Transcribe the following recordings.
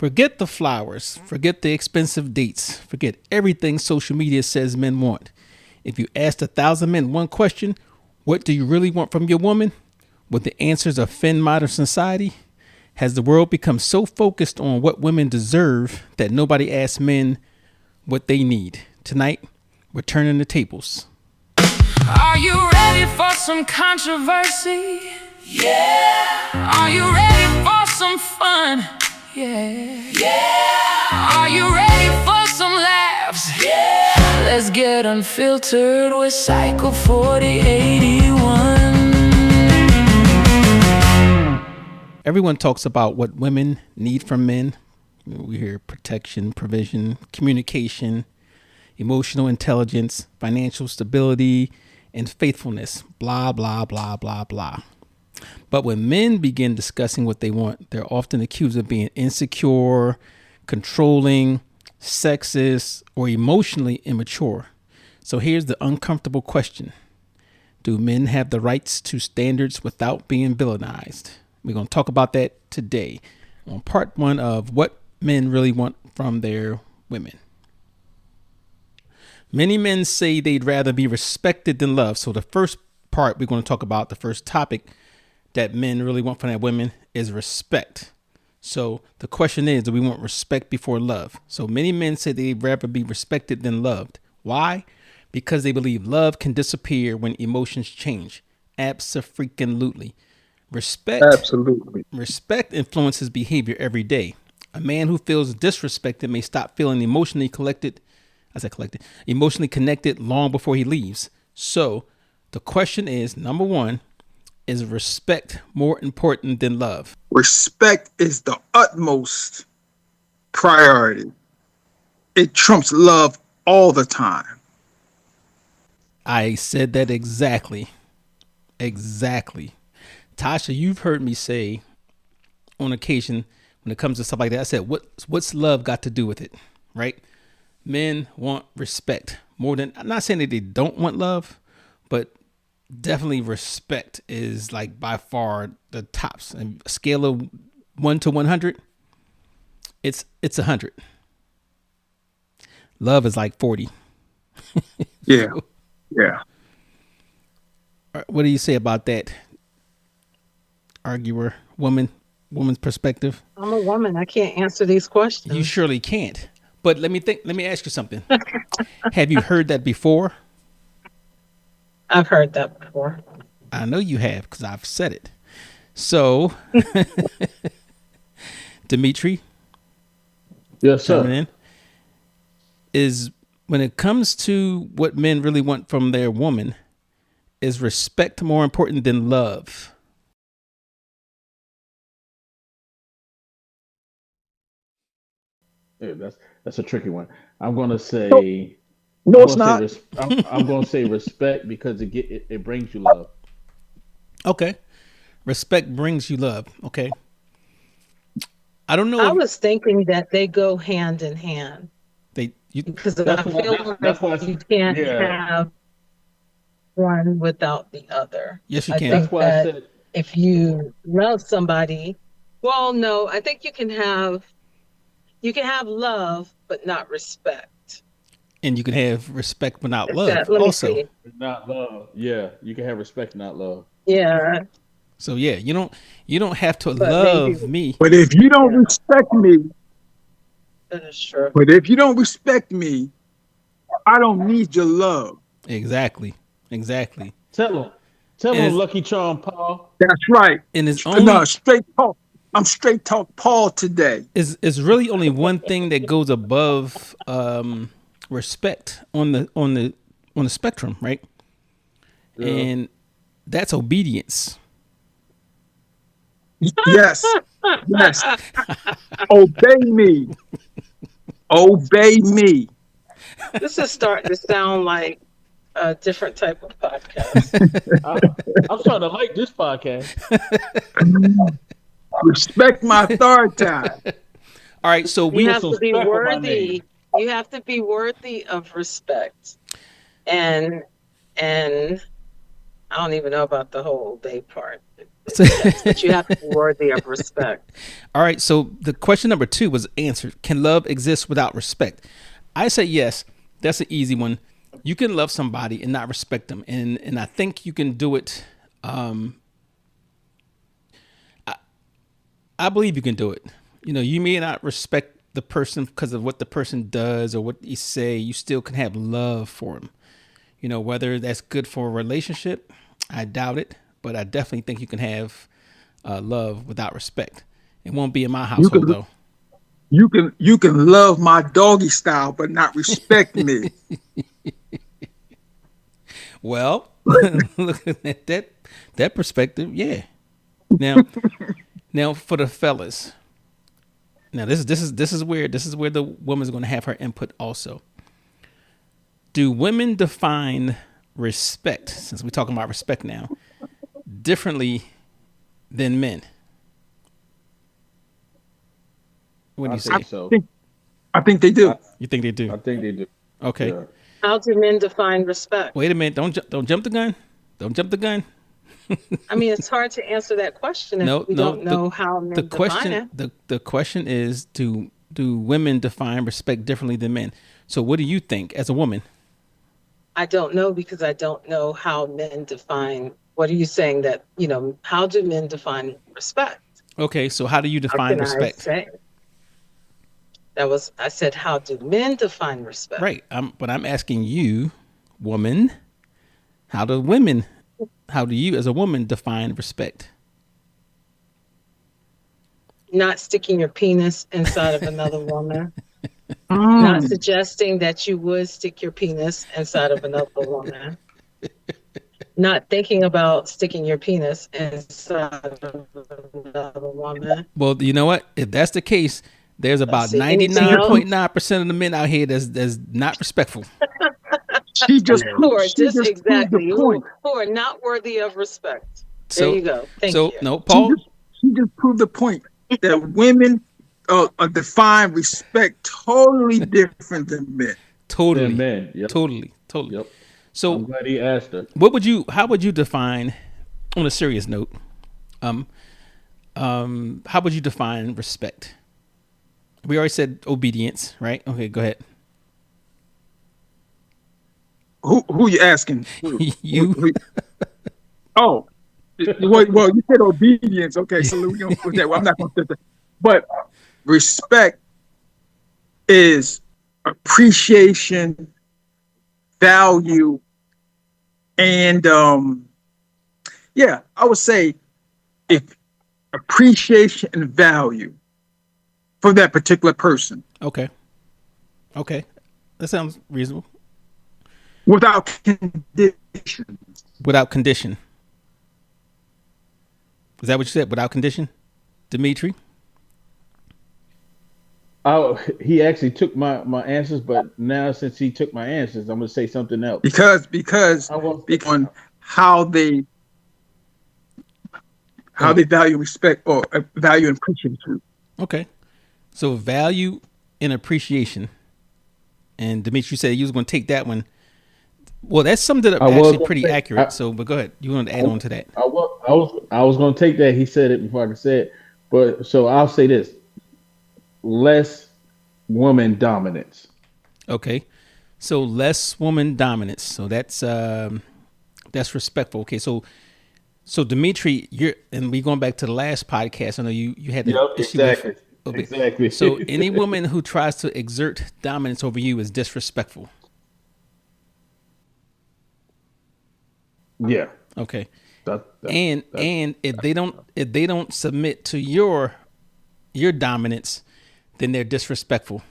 Forget the flowers, forget the expensive dates, forget everything social media says men want. If you asked 1,000 men one question, what do you really want from your woman? Would the answers offend modern society? Has the world become so focused on what women deserve that nobody asks men what they need? Tonight, we're turning the tables. Are you ready for some controversy? Yeah. Are you ready for some fun? Yeah. Yeah. Are you ready for some laughs? Yeah. Let's get unfiltered with Cycle 4081. Everyone talks about what women need from men. We hear protection, provision, communication, emotional intelligence, financial stability, and faithfulness. Blah, blah, blah, blah, blah. But when men begin discussing what they want, they're often accused of being insecure, controlling, sexist, or emotionally immature. So here's the uncomfortable question. Do men have the rights to standards without being villainized? We're going to talk about that today on part one of what men really want from their women. Many men say they'd rather be respected than loved. So the first part we're going to talk about, the first topic that men really want from their women is respect. So the question is, do we want respect before love? So many men say they'd rather be respected than loved. Why? Because they believe love can disappear when emotions change. Abso-freaking-lutely. Absolutely. Respect influences behavior every day. A man who feels disrespected may stop feeling emotionally connected long before he leaves. So the question is, number one, is respect more important than love? Respect is the utmost priority. It trumps love all the time. I said that exactly. Exactly. Tasha, you've heard me say on occasion when it comes to stuff like that, I said, what's love got to do with it? Right? Men want respect more than, I'm not saying that they don't want love, but definitely respect is like by far the tops. And a scale of 1 to 100, it's 100. Love is like 40. Yeah. Yeah. What do you say about that? Arguer, woman's perspective. I'm a woman. I can't answer these questions. You surely can't. But let me ask you something. Have you heard that before? I've heard that before. I know you have because I've said it. So, Dimitri, yes, sir. in, is when it comes to what men really want from their woman, is respect more important than love? Yeah, that's a tricky one. I'm gonna say No, it's not. I'm gonna say respect because it brings you love. Okay, respect brings you love. Okay, I don't know. I was thinking that they go hand in hand because I feel like you can't have one without the other. Yes, you I can. think That's why I said if you love somebody, well, no, I think you can have love but not respect. And you can have respect but not love. Let me also, see. not love. Yeah, you can have respect, not love. Yeah. So yeah, you don't have to love me. But if you don't respect me, that is true. But if you don't respect me, I don't need your love. Exactly. Tell him, Lucky Charm Paul. That's right. And it's straight talk. I'm straight talk Paul today. Is really only one thing that goes above respect on the spectrum, right? Yeah. And that's obedience. Yes. Obey me. Obey me. This is starting to sound like a different type of podcast. I'm starting to like this podcast. Respect my third time. All right, so we have to be worthy. You have to be worthy of respect, and I don't even know about the whole day part. Yes, but you have to be worthy of respect. All right. So the question number 2 was answered. Can love exist without respect? I say yes. That's an easy one. You can love somebody and not respect them, and I think you can do it. I believe you can do it. You know, you may not respect the person because of what the person does or what you say. You still can have love for them. You know, whether that's good for a relationship, I doubt it, but I definitely think you can have love without respect. It won't be in my You household can though. you can love my doggy style, but not respect me. Well, look at that perspective, yeah. Now, now for the fellas. Now this is weird. This is where the woman's going to have her input also. Do women define respect, since we're talking about respect now, differently than men? What do I you think say? so. I think they do. You think they do? I think they do. Okay. Yeah. How do men define respect? Wait a minute. Don't jump the gun. Don't jump the gun. I mean, it's hard to answer that question if No, we no. don't know how The men define question it. the question is, do women define respect differently than men? So what do you think as a woman? I don't know because I don't know how men define. What are you saying that, how do men define respect? Okay, so how do you How define can I respect? say? I said, how do men define respect? Right. But I'm asking you, woman, how do you as a woman define respect? Not sticking your penis inside of another woman. Not suggesting that you would stick your penis inside of another woman. Not thinking about sticking your penis inside of another woman. Well, you know what? If that's the case, there's Let's about see. Anything else? 99.9% of the men out here that's not respectful. She just Who are she just proved the point. who are not worthy of respect. There So you go. Thank so you. no, She Paul. just she just proved the point that women define respect totally different than men. Then Totally. men. Yep. Totally. Yep. I'm So glad he asked her. how would you define, on a serious note, how would you define respect? We already said obedience, right? Okay, go ahead. Who you asking? You. Oh, well, you said obedience. Okay, so we're gonna put that. Well, I'm not gonna say that. But respect is appreciation, value, and yeah, I would say if appreciation and value for that particular person Okay. Okay. That sounds reasonable. without condition. Without condition. Is that what you said? Without condition, Dimitri? He actually took my answers, but now since he took my answers, I'm gonna say something else. Because I was on how they Oh, value respect or value and appreciate you. okay. So value and appreciation. And Dimitri said you was going to take that one. Well, that summed it up I was actually gonna pretty say, accurate. So, but go ahead. You want to add on to that? I was gonna take that. He said it before I could say it, but so I'll say this: less woman dominance. Okay. So less woman dominance. So that's respectful. Okay. So Dimitri, and we going back to the last podcast. I know you had the Yep, issue exactly, with. Okay. exactly. So any woman who tries to exert dominance over you is disrespectful. Yeah, Okay. that, And if they don't submit to your dominance, then they're disrespectful.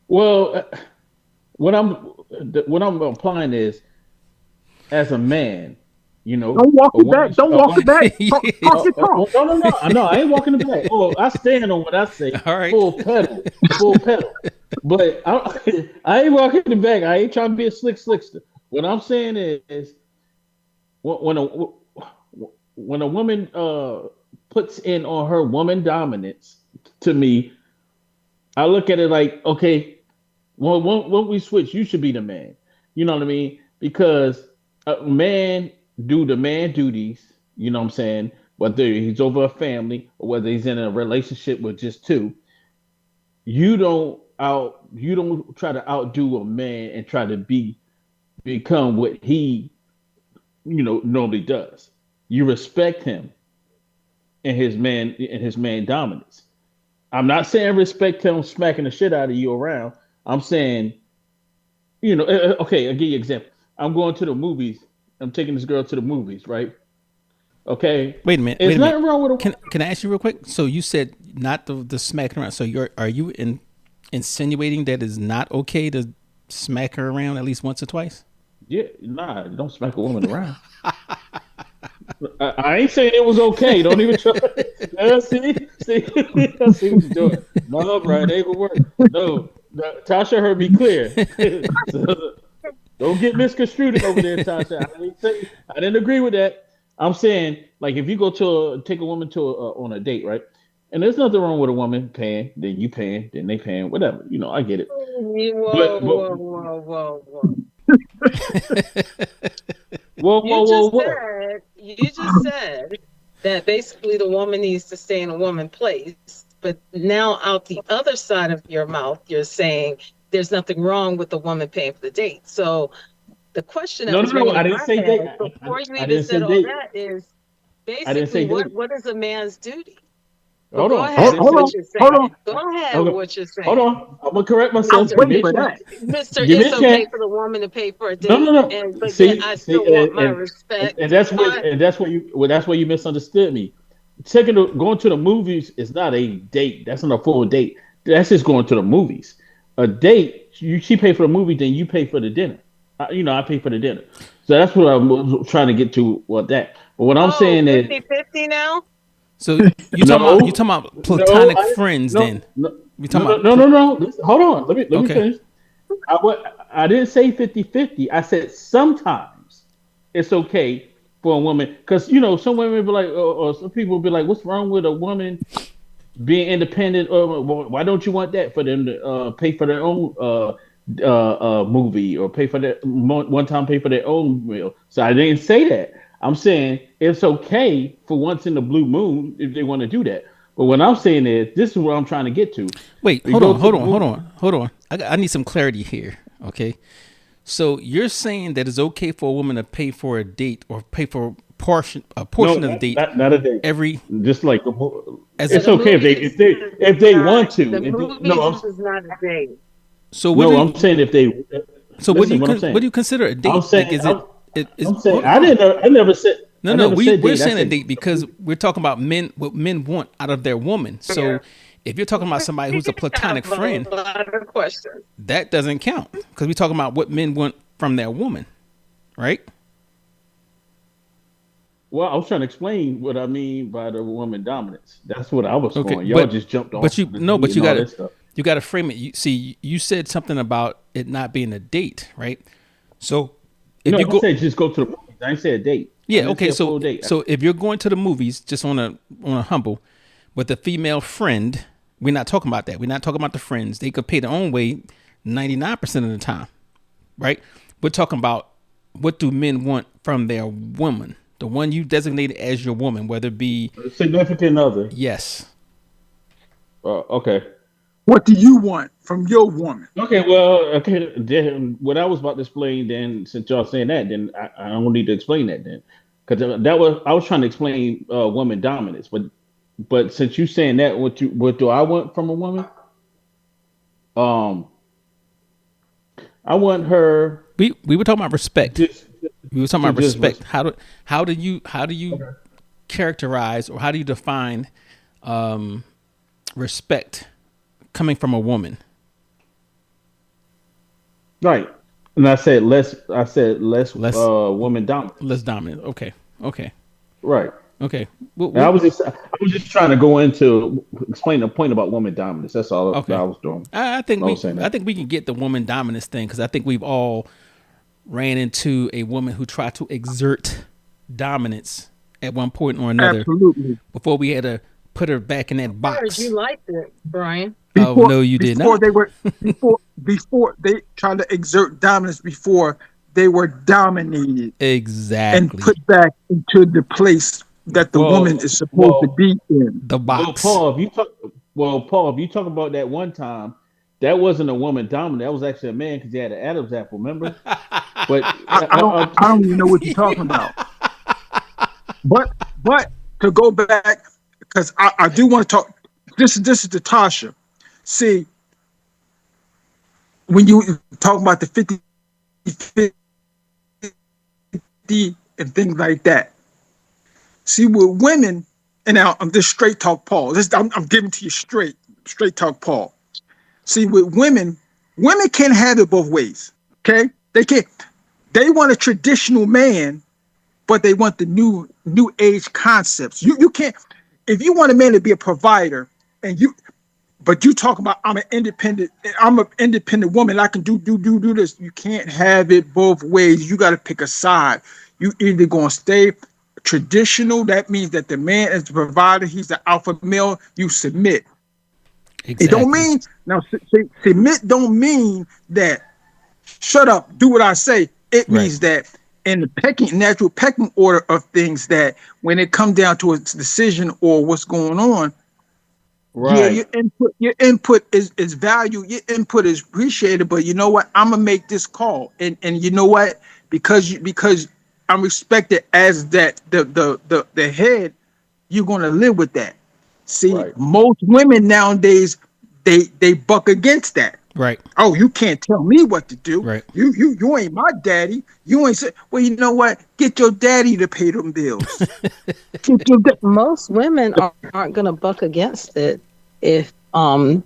well, what I'm applying is as a man, Don't walk a it back. woman. Don't walk it back. Talk your talk. No, no, no, no! I ain't walking it back. Oh, I stand on what I say. All right. Full pedal. But I ain't walking it back. I ain't trying to be a slickster. What I'm saying is, when a woman puts in on her woman dominance to me, I look at it like, okay, well, when we switch, you should be the man. You know what I mean? Because a man do the man duties, you know what I'm saying? Whether he's over a family or whether he's in a relationship with just two, you don't try to outdo a man and try to become what he, normally does. You respect him and his man dominance. I'm not saying respect him smacking the shit out of you around. I'm saying, okay, I'll give you an example. I'm going to the movies. I'm taking this girl to the movies, right? Okay. Wait a minute. There's Wait a minute. nothing wrong with Can I ask you real quick? So you said not the smacking around. So are you insinuating that it's not okay to smack her around at least once or twice? Yeah, nah, don't smack a woman around. I ain't saying it was okay. Don't even try. See what you're doing. No, Brian, it ain't gonna work. No, Tasha heard me clear. So, don't get misconstrued over there, Tasha. I didn't agree with that. I'm saying, like, if you go take a woman on a date, right? And there's nothing wrong with a woman paying, then you paying, then they paying, whatever. I get it. Whoa, whoa, whoa, whoa, whoa. You just said that basically the woman needs to stay in a woman place, but now out the other side of your mouth, you're saying there's nothing wrong with the woman paying for the date. So the question that I didn't say date. Before you even said all that is basically what is a man's duty? Hold on. Hold on. Go ahead with what you're saying. Hold on. I'm gonna correct myself. Mr. It's okay for the woman to pay for a date. No. But then I still want my respect. And that's where you misunderstood me. Going to the movies is not a date. That's not a full date. That's just going to the movies. A date, she pay for the movie, then you pay for the dinner. I pay for the dinner. So that's what I'm trying to get to. But what I'm saying is 50-50 now. So you talking about platonic friends then? No. Hold on. Let me finish. I didn't say 50-50. I said sometimes it's okay for a woman because some women be like, or some people be like, what's wrong with a woman being independent? Or why don't you want that for them to pay for their own movie or pay for their one time pay for their own meal? So I didn't say that. I'm saying it's okay for once in the blue moon if they want to do that. But what I'm saying is, this is what I'm trying to get to. Wait, hold on. I need some clarity here. Okay. So you're saying that it's okay for a woman to pay for a date or pay for a portion of the date. Not a date. It's okay if they want to. This is not a date. So I'm saying if they. So what do you consider a date? I'm saying, I never said. No. We're saying a date because we're talking about what men want out of their woman. So if you're talking about somebody who's a platonic friend, that doesn't count because we're talking about what men want from their woman, right? Well, I was trying to explain what I mean by the woman dominance. That's what I was going. Y'all just jumped off. But you got to frame it. You said something about it not being a date, right? So. I said just go to the movies. I didn't say a date. Yeah, okay. So if you're going to the movies, just on a humble, with a female friend, we're not talking about that. We're not talking about the friends. They could pay their own way 99% of the time, right? We're talking about what do men want from their woman, the one you designated as your woman, whether it be a significant other. Yes. Okay. What do you want from your woman? Okay, well, then what I was about to explain, then since y'all saying that, then I don't need to explain that then, because I was trying to explain woman dominance, but since you saying that, what do I want from a woman? I want her. We were talking about respect. We were talking about respect. How do you characterize or how do you define respect coming from a woman? Right. And I said less woman dominant. Less dominant. Okay. Right. Okay. I was just trying to go into explain the point about woman dominance. That's all that I was doing. I think we can get the woman dominance thing because I think we've all ran into a woman who tried to exert dominance at one point or another. Absolutely. Before we had to put her back in that box. You liked it, Brian. No, you did not. Before they tried to exert dominance before they were dominated and Exactly. put back into the place that the woman Well, is supposed to well, be in. The well, box. Paul. If you talk, well, Paul, if you talk about that one time, that wasn't a woman dominant. That was actually a man because he had an Adam's apple. Remember? But I don't even know what you're talking about. But to go back, because I do want to talk. This is the Tasha. See, when you talk about the 50 and things like that. See, with women, and now I'm just straight talk Paul. I'm giving to you straight talk Paul. See, with women, women can't have it both ways. Okay, they can't. They want a traditional man, but they want the new age concepts. You can't. If you want a man to be a provider, and you but you talk about I'm an independent woman, I can do this. You can't have it both ways. You got to pick a side. You either gonna stay traditional, that means that the man is the provider, he's the alpha male, you submit. It don't Exactly. mean now submit don't mean that shut up, do what I say. It Right. means that in the natural pecking order of things, that when it comes down to a decision or what's going on, yeah, right, your input is valued, your input is appreciated, but you know what? I'm gonna make this call. And you know what? Because I'm respected as that the head, you're gonna live with that. See, right, most women nowadays, they buck against that. Right. Oh, you can't tell me what to do. Right. You ain't my daddy. You ain't say, well, you know what? Get your daddy to pay them bills. Get your Most women aren't going to buck against it if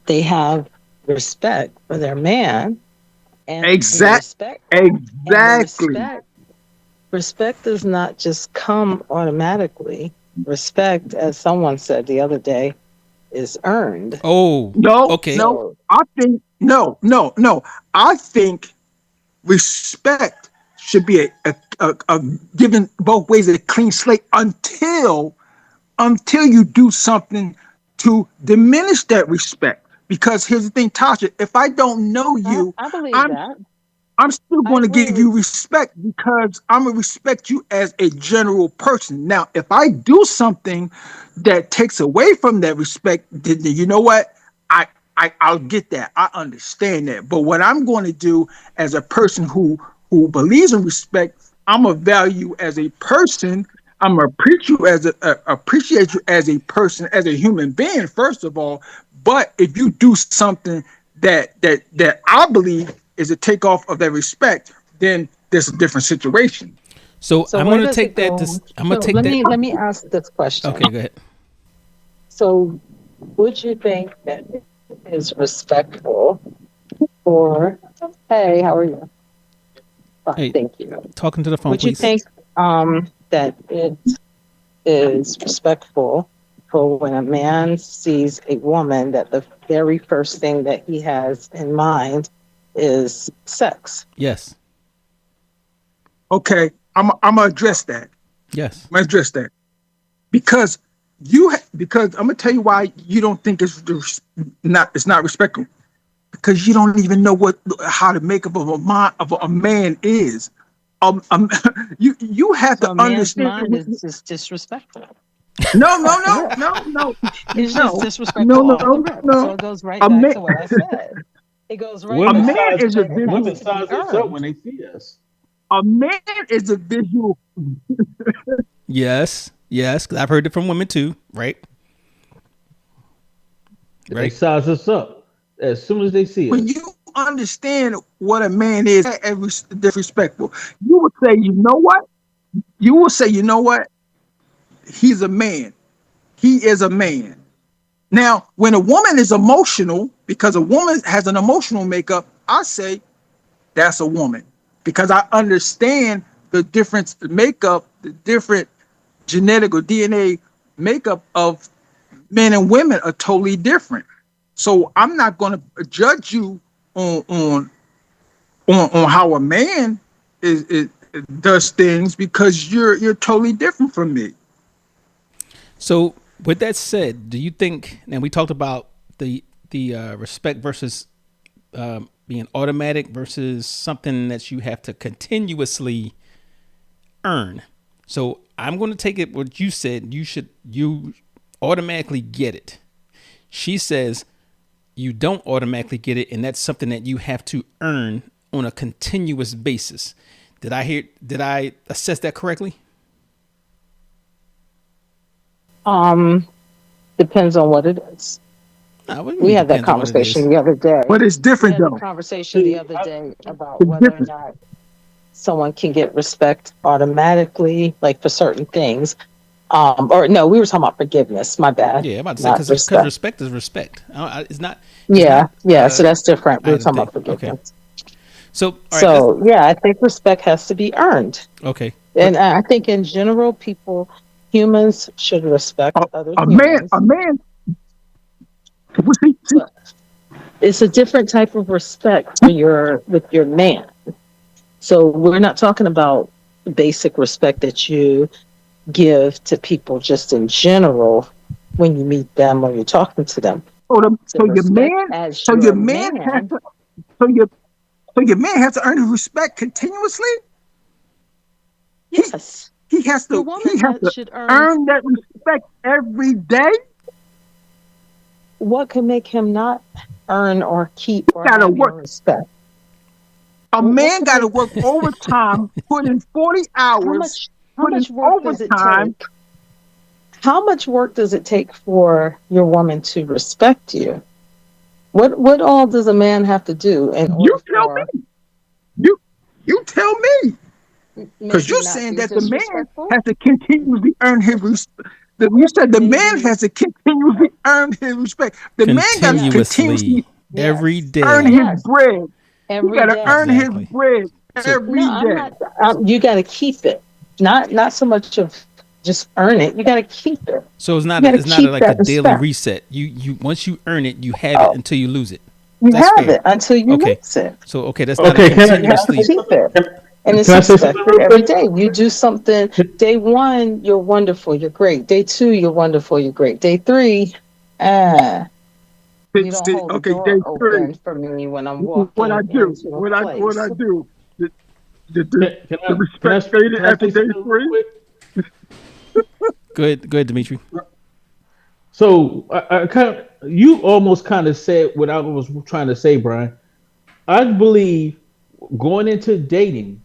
they have respect for their man, and the exact respect and the exactly. respect does not just come automatically. Respect, as someone said the other day, is earned. Oh, No, okay. no. So I think no. I think respect should be a given both ways, a clean slate until you do something to diminish that respect. Because here's the thing, Tasha, if I don't know you, I believe I'm that. I'm still I going to agree give with you respect because I'm going to respect you as a general person. Now, if I do something that takes away from that respect, then you know what? I, I'll get that. I understand that. But what I'm going to do as a person who believes in respect, I'm gonna value you as a person. I'm gonna appreciate you as a person, as a human being, first of all. But if you do something that I believe is a takeoff of that respect, then there's a different situation. So So I'm where gonna does take it that. go? I'm gonna So take that. let me ask this question. Okay, go ahead. So would you think that it is respectful for, hey, how are you? Fine, Hey, thank you. talking to the phone, Would you please. think that it is respectful for when a man sees a woman that the very first thing that he has in mind is sex? Yes. Okay, I'm gonna address that. Yes. I'm gonna address that because because I'm gonna tell you why you don't think it's not respectful, because you don't even know what how the makeup of a man is. Um, you have So to a man's understand. mind is just disrespectful No, no, off the no, rip. no, no, It's just no, no, disrespectful off the no, rip. So no. it goes right A back man, to what I said. It goes right a women back man size to is a that it has women visual. to be size us up earned. when they see us. A man is a visual. Yes. Yes. 'Cause I've heard it from women too. Right. They Right. size us up as soon as they see When us. you understand what a man is, disrespectful, you would say, you know what? You will say, you know what? He's a man. He is a man. Now, when a woman is emotional, because a woman has an emotional makeup, I say that's a woman, because I understand the difference, the makeup, the different genetic or DNA makeup of men and women are totally different. So I'm not going to judge you on on how a man is does things, because you're totally different from me. So with that said, do you think? And we talked about the respect versus being automatic versus something that you have to continuously earn. So I'm going to take it what you said. You automatically get it. She says you don't automatically get it, and that's something that you have to earn on a continuous basis. Did I assess that correctly? Depends on what it is. What do you We mean had that depends on what it is? conversation the other day. But it's We different had the though. conversation the other day about It's whether or different. not someone can get respect automatically, like for certain things. Or no, we were talking about forgiveness. My bad. Yeah, I'm about to say Not because respect. respect is respect. It's not. It's Yeah, not yeah. So that's different. We were item talking thing. about Okay. forgiveness. So all right. So yeah, I think respect has to be earned, Okay. and I think in general, humans should respect A, other a man, humans. a man. See, But it's a different type of respect for with your man. So we're not talking about basic respect that you give to people just in general when you meet them or you're talking to them. The so your respect man, as so your your man has man. to, so your, so your man has to earn his respect continuously. He, Yes, your he woman has to should earn. earn that respect every day. What can make him not earn or keep or Gotta have your work. respect? A What man can got to make? work overtime, put in 40 How hours, much? How put in much work does it overtime. take? How much work does it take for your woman to respect you? What all does a man have to do in You order tell for me. You you tell me. Because maybe you're not saying be that the man disrespectful? has to continuously earn his respect. You said the man Maybe has to continuously earn his respect. The man got to yes, Continuously continuously every yes, earn day. his yes. bread. He Every got to day. earn his Exactly. bread So No, every I'm day. not. You got to keep it. Not so much of just earn it. You got to keep it. so it's You not got to it's not keep like a that daily respect. reset. You once you earn it, you have it Oh, until you lose it. you That's have fair. it until you Okay. lose it. So okay, that's not a Okay, You have to continuously. keep it. And it's can I say something expected real every quick? day. You do something. Day one, you're wonderful. You're great. Day two, you're wonderful. You're great. Day three, ah, you don't hold the Okay, day door three. open for me when I'm What I walking do? into a What I place. do? The, the, Can the I can I respect faded can I after say day something real three. quick? Go ahead, Dimitri. So I kind of, you almost kind of said what I was trying to say, Brian. I believe going into dating,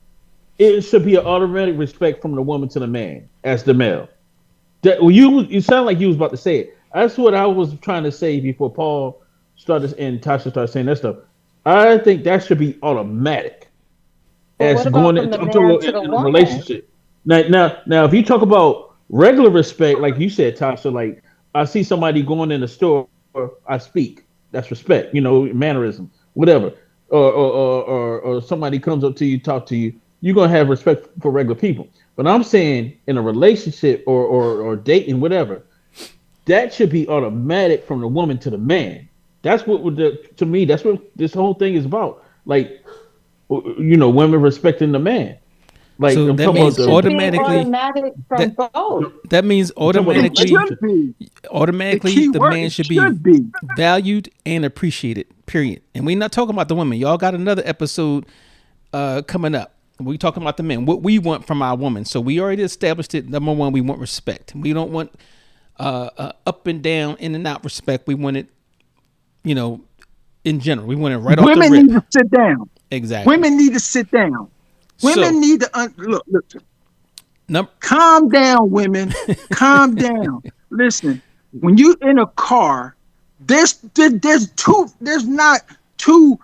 it should be an automatic respect from the woman to the man as the male. That well, you sound like you was about to say it. That's what I was trying to say before Paul started and Tasha started saying that stuff. I think that should be automatic But what as about going from the into, I'm man talking to the in a woman? relationship. Now, if you talk about regular respect, like you said, Tasha, like I see somebody going in the store, I speak. That's respect, mannerism, whatever. Or somebody comes up to you, talk to you, you're gonna have respect for regular people. But I'm saying in a relationship or dating, whatever, that should be automatic from the woman to the man. That's what to me, that's what this whole thing is about. Like, women respecting the man. Like So I'm that talking It about means the should be automatically automatic from that both. that means I'm talking about It the automatically should relationship. be. The automatically key the word. man It should be should be. valued and appreciated. Period. And we're not talking about the women. Y'all got another episode coming up. We talking about the men. What we want from our woman. So we already established it. Number one, we want respect. We don't want up and down, in and out respect. We want it, you know, in general. We want it right off the Women rip. need to sit down. Exactly. Women need to sit down. So Women need to look. num- Calm down, women. Calm down. Listen, when you in a car, there's not two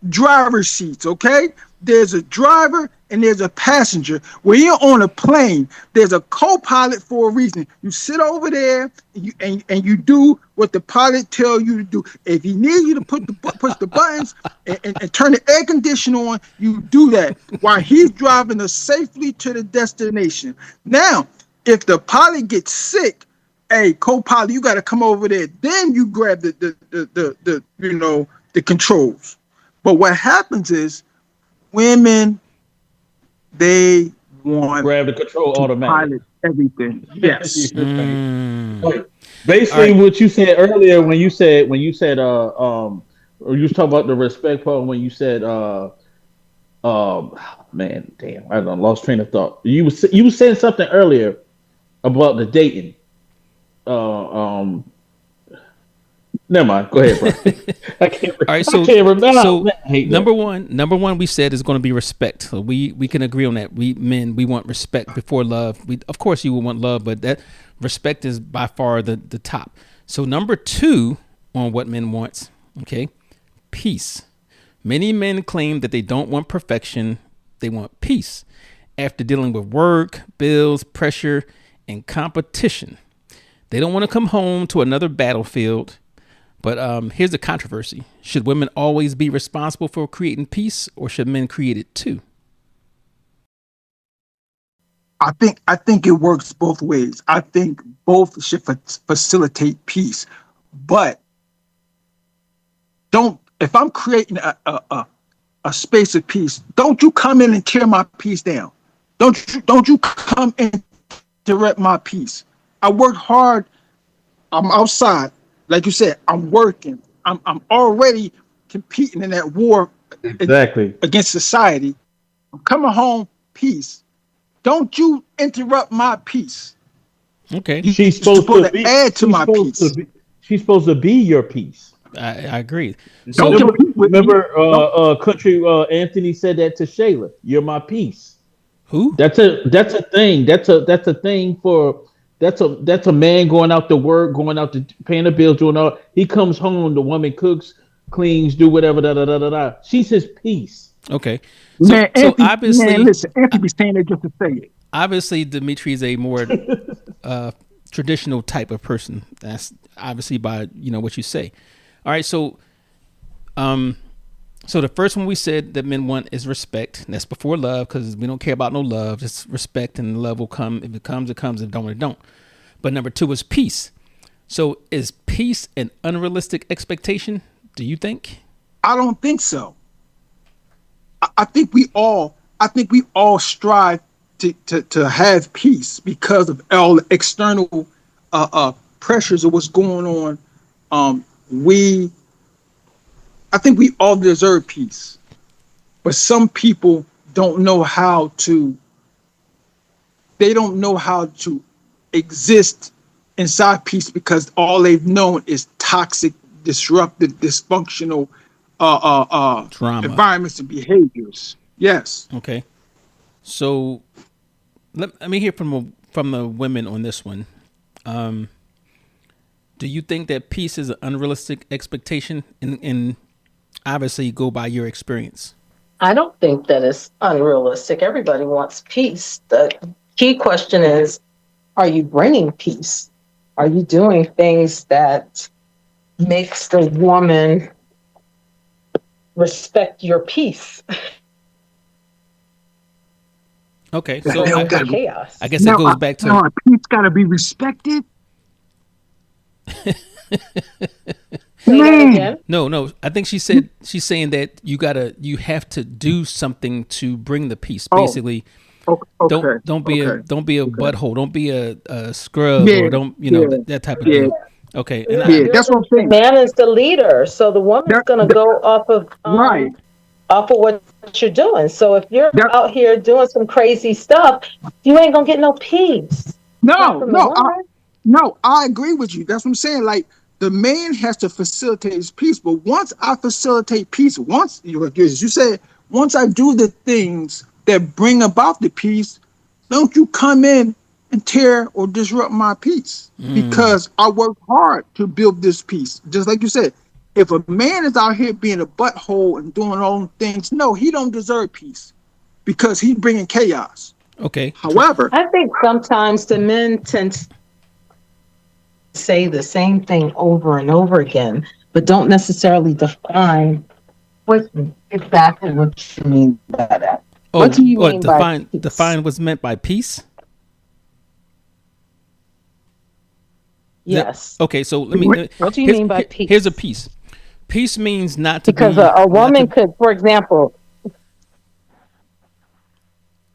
driver seats, okay? There's a driver and there's a passenger. When you're on a plane, there's a co-pilot for a reason. You sit over there and you do what the pilot tell you to do. If he needs you to push the buttons and turn the air conditioner on, you do that while he's driving us safely to the destination. Now, if the pilot gets sick, hey, co-pilot, you got to come over there. Then you grab the controls. But what happens is women, they want Grab the control to automatic. pilot everything. Yes. You're right. mm, Like, all basically right. what you said earlier when you said or you was talking about the respect part when you said, man, damn, I done lost train of thought. You was saying something earlier about the dating. Uh, um, Never mind. Go ahead, bro. I can't. All right, I can't remember. Oh, so man, I hate that. number one we said is going to be respect. So we can agree on that. We men, we want respect before love. We, of course, you will want love, but that respect is by far the top. So number two on what men wants, okay, peace. Many men claim that they don't want perfection, they want peace. After dealing with work, bills, pressure, and competition, they don't want to come home to another battlefield. But here's the controversy. Should women always be responsible for creating peace, or should men create it too? I think it works both ways. I think both should facilitate peace, but don't. If I'm creating a space of peace, don't you come in and tear my peace down. Don't you come and interrupt my peace. I worked hard. I'm outside, like you said. I'm working. I'm already competing in that war Exactly. against society. I'm coming home, peace. Don't you interrupt my peace. Okay, You're She's supposed supposed to to be. add to She's my supposed to peace. be. She's supposed to be your peace. I agree. Don't So Remember, compete with me. remember, Don't. country Anthony said that to Shayla. You're my peace. who? That's a thing. That's a thing for that's a man going out to work, going out to paying the bills, doing all. He comes home, the woman cooks, cleans, do whatever. Da da da da da. She's his peace. Okay, so Man, so Anthony, man, obviously, listen, Anthony be saying that just to say it. obviously Dimitri is a more traditional type of person. That's obviously by what you say. All right, um, so the first one we said that men want is respect. And that's before love, because we don't care about no love. Just respect, and love will come. If it comes, it comes. If it don't, it don't. But number two is peace. So is peace an unrealistic expectation? Do you think? I don't think so. I think we all strive to have peace because of all the external pressures of what's going on. We I think we all deserve peace, but some people don't know how to. They don't know how to exist inside peace because all they've known is toxic, disruptive, dysfunctional Drama. environments and behaviors. Yes. Okay. So let me hear from the women on this one. Do you think that peace is an unrealistic expectation? And obviously go by your experience. I don't think that it's unrealistic. Everybody wants peace. The key question is, are you bringing peace? Are you doing things that makes the woman respect your peace? Okay. So So Now, chaos. I guess it goes back to our peace got to be respected. Say that Man, again. no. I think she's saying that you have to do something to bring the peace. oh, Basically, okay, don't be okay, a okay. butthole. Don't be a scrub, Yeah, or don't yeah, that type of yeah, deal. Okay, and Yeah, yeah. That's what I'm the saying. man is the leader, so the woman's That, gonna that go right. off of what you're doing. So if you're That out here doing some crazy stuff, you ain't gonna get no peace. Not no, from the no. woman. No, I agree with you. That's what I'm saying. Like the man has to facilitate his peace, but once I facilitate peace, once as you said, once I do the things that bring about the peace, don't you come in and tear or disrupt my peace because I work hard to build this peace. Just like you said, if a man is out here being a butthole and doing all the things, no, he don't deserve peace because he's bringing chaos. okay, However, I think sometimes the men tend to say the same thing over and over again, but don't necessarily define what exactly what you mean by that. What oh, do you what mean by peace? define what's meant by peace? Yes. Okay, so let me. What do you mean by peace? Here's a peace. Peace means not to Because be a not woman to. could, for example,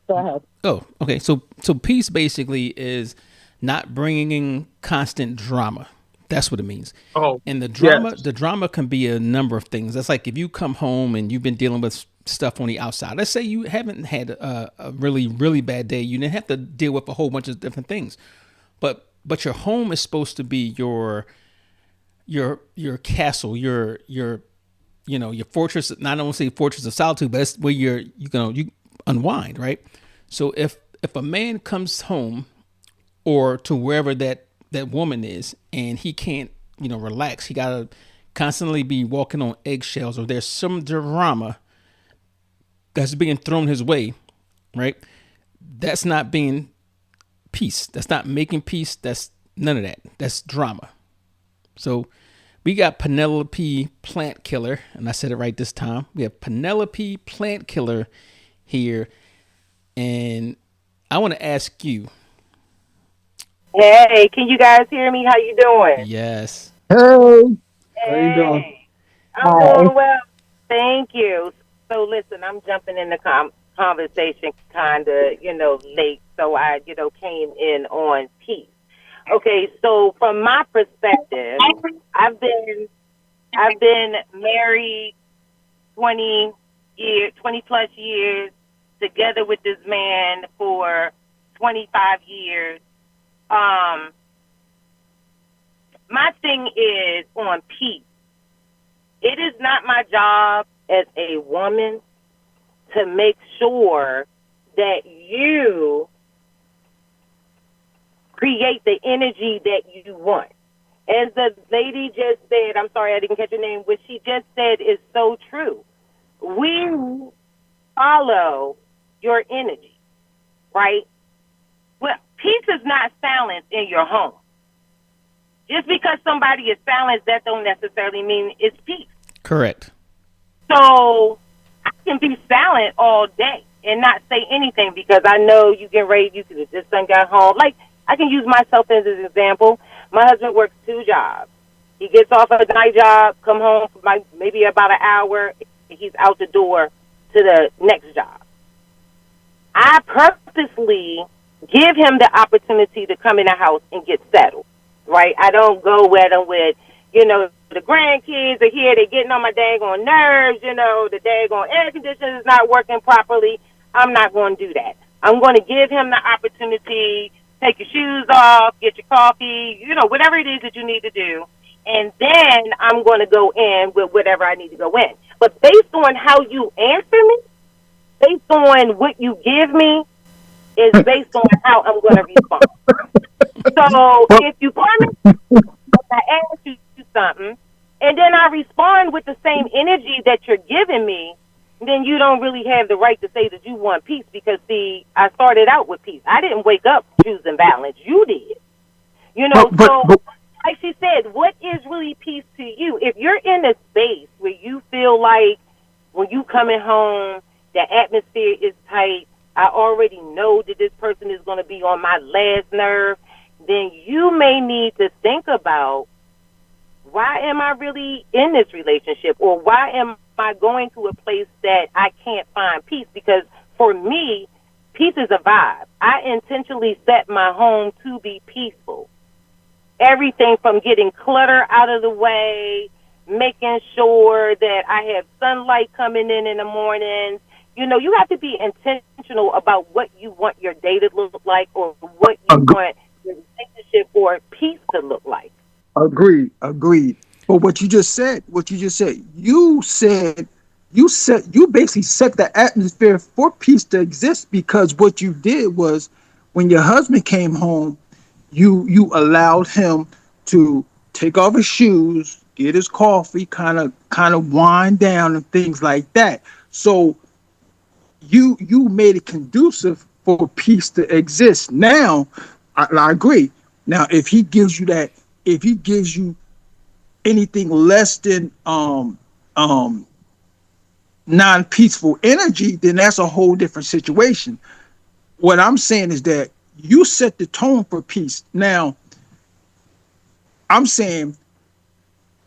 go ahead. Oh, okay. So peace basically is not bringing constant drama. That's what it means. Oh, And yes. the drama can be a number of things. That's like if you come home and you've been dealing with stuff on the outside. Let's say you haven't had a really, really bad day. You didn't have to deal with a whole bunch of different things. But your home is supposed to be your castle, your your fortress. Not only say fortress of solitude, but it's where you unwind, right? So if a man comes home or to wherever that woman is, and he can't relax, he gotta constantly be walking on eggshells, or there's some drama that's being thrown his way, right? That's not being peace. That's not making peace. That's none of that. That's drama. So we got Penelope Plant Killer, and I said it right this time. We have Penelope Plant Killer here, and I want to ask you. Hey, can you guys hear me? How you doing? Yes. Hey. How you doing? Hey, I'm doing well. Thank you. So listen, I'm jumping in the conversation kind of, late. So I, came in on peace. Okay, so from my perspective, I've been married 20 plus years, together with this man for 25 years. My thing is on peace. It is not my job as a woman to make sure that you create the energy that you want. As the lady just said, I'm sorry I didn't catch your name, what she just said is so true. We follow your energy, right? Well, peace is not silence in your home. Just because somebody is silenced, that don't necessarily mean it's peace. Correct. So I can be silent all day and not say anything because I know you get ready. You could have just done got home. Like, I can use myself as an example. My husband works 2 jobs. He gets off a night job, come home for maybe about an hour, and he's out the door to the next job. I purposely give him the opportunity to come in the house and get settled, right? I don't go with him with, the grandkids are here, they're getting on my daggone nerves, the daggone air conditioner is not working properly. I'm not going to do that. I'm going to give him the opportunity, take your shoes off, get your coffee, whatever it is that you need to do. And then I'm going to go in with whatever I need to go in. But based on how you answer me, based on what you give me, is based on how I'm going to respond. So if you come in, I ask you something, and then I respond with the same energy that you're giving me, then you don't really have the right to say that you want peace because, see, I started out with peace. I didn't wake up choosing violence. You did. So like she said, what is really peace to you? If you're in a space where you feel like when you coming home, the atmosphere is tight, I already know that this person is going to be on my last nerve, then you may need to think about, why am I really in this relationship? Or why am I going to a place that I can't find peace? Because for me, peace is a vibe. I intentionally set my home to be peaceful. Everything from getting clutter out of the way, making sure that I have sunlight coming in the mornings. You have to be intentional about what you want your day to look like or what you want your relationship or peace to look like. Agreed. But you basically set the atmosphere for peace to exist because what you did was when your husband came home, you allowed him to take off his shoes, get his coffee, kind of wind down and things like that. So you made it conducive for peace to exist. Now, I agree. Now, if he gives you anything less than non-peaceful energy, then that's a whole different situation. What I'm saying is that you set the tone for peace. Now, I'm saying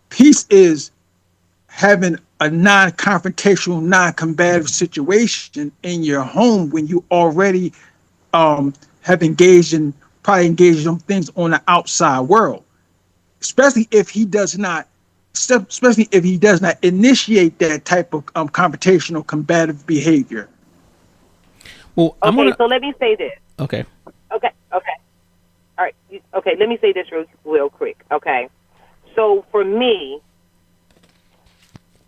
peace is having a non-confrontational, non-combative situation in your home when you already have probably engaged in things on the outside world. especially if he does not, especially if he does not initiate that type of confrontational combative behavior. Well, I'm Okay, gonna. so let me say this. Okay. Okay, okay. All right. Okay, let me say this real quick. Okay. So for me,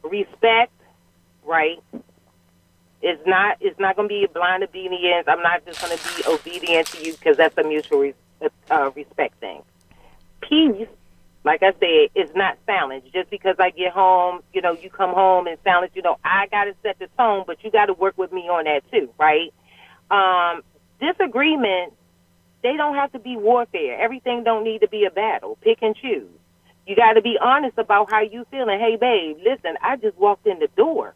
respect, right, is not going to be a blind obedience. I'm not just going to be obedient to you because that's a mutual respect thing. Peace, like I said, is not silence. Just because I get home, you come home and silence, I got to set the tone, but you got to work with me on that too, right? Disagreements, they don't have to be warfare. Everything don't need to be a battle. Pick and choose. You got to be honest about how you feeling. Hey, babe, listen, I just walked in the door.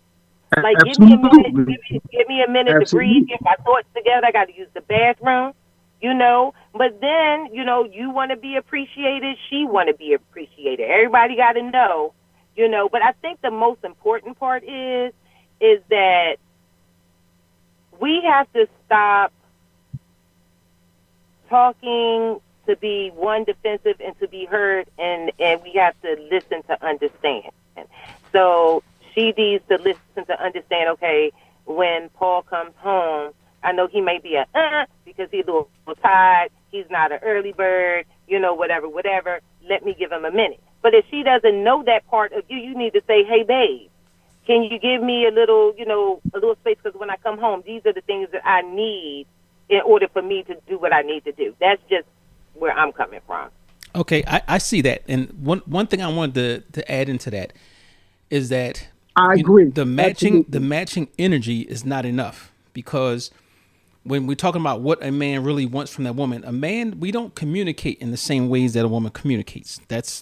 Like, give me a minute. Give me a minute to breathe. Get my thoughts together. I got to use the bathroom. But then, you want to be appreciated. She want to be appreciated. Everybody got to know, But I think the most important part is that we have to stop talking to be one defensive and to be heard, and we have to listen to understand. So she needs to listen to understand, okay, when Paul comes home, I know he may be because he's a little tired, he's not an early bird, whatever. Let me give him a minute. But if she doesn't know that part of you, you need to say, hey, babe, can you give me a little space? Because when I come home, these are the things that I need in order for me to do what I need to do. That's just where I'm coming from. Okay, I see that. And one thing I wanted to add into that is that I agree. The matching energy is not enough, because when we're talking about what a man really wants from that woman, we don't communicate in the same ways that a woman communicates. That's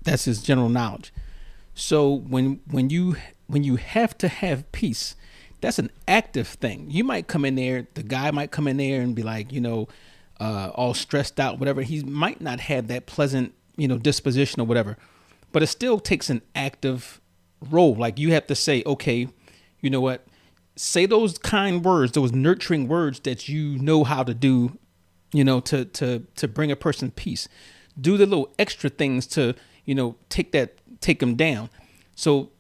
his general knowledge. So when you have to have peace, that's an active thing. You might come in there, the guy might come in there and be like, all stressed out, whatever. He might not have that pleasant, disposition or whatever, but it still takes an active role. Like, you have to say, okay, you know what? Say those kind words, those nurturing words that you know how to do, to bring a person peace. Do the little extra things to, take them down. So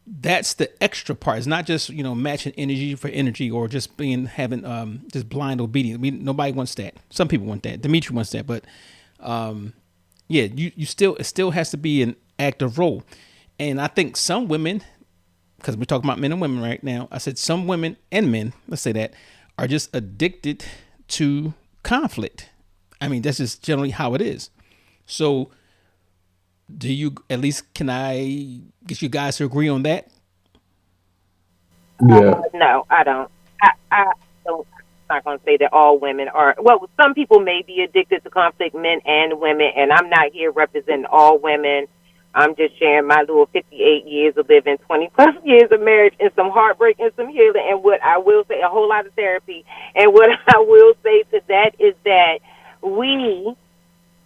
that's the extra part. It's not just, matching energy for energy, or just having just blind obedience. Nobody wants that. Some people want that. Dimitri wants that, but it still has to be an active role. And I think some women, because we're talking about men and women right now, I said some women and men, let's say that, are just addicted to conflict. I mean, that's just generally how it is. So can I get you guys to agree on that? Yeah. No, I don't. I don't. I'm not going to say that all women are. Well, some people may be addicted to conflict, men and women, and I'm not here representing all women. I'm just sharing my little 58 years of living, 20 plus years of marriage, and some heartbreak and some healing. And what I will say, a whole lot of therapy. And what I will say to that is that we,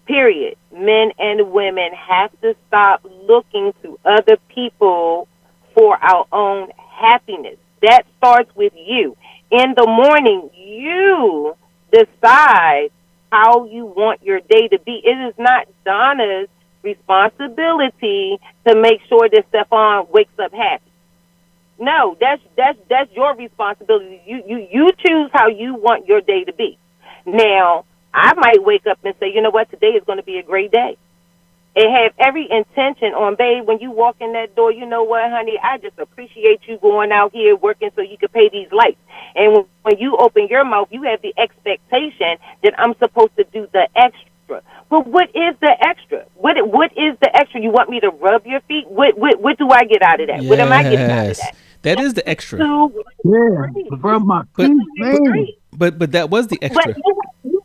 period, men and women, have to stop looking to other people for our own happiness. That starts with you. In the morning, you decide how you want your day to be. It is not Donna's responsibility to make sure that Stefan wakes up happy. No, that's your responsibility. You choose how you want your day to be. Now, I might wake up and say, you know what, today is going to be a great day. And have every intention on, babe, when you walk in that door, you know what, honey, I just appreciate you going out here working so you can pay these lights. And when you open your mouth, you have the expectation that I'm supposed to do the extra. But what is the extra? What is the extra? You want me to rub your feet? What do I get out of that? Yes. What am I getting out of that? That is the extra. Rub my feet, but that was the extra. But you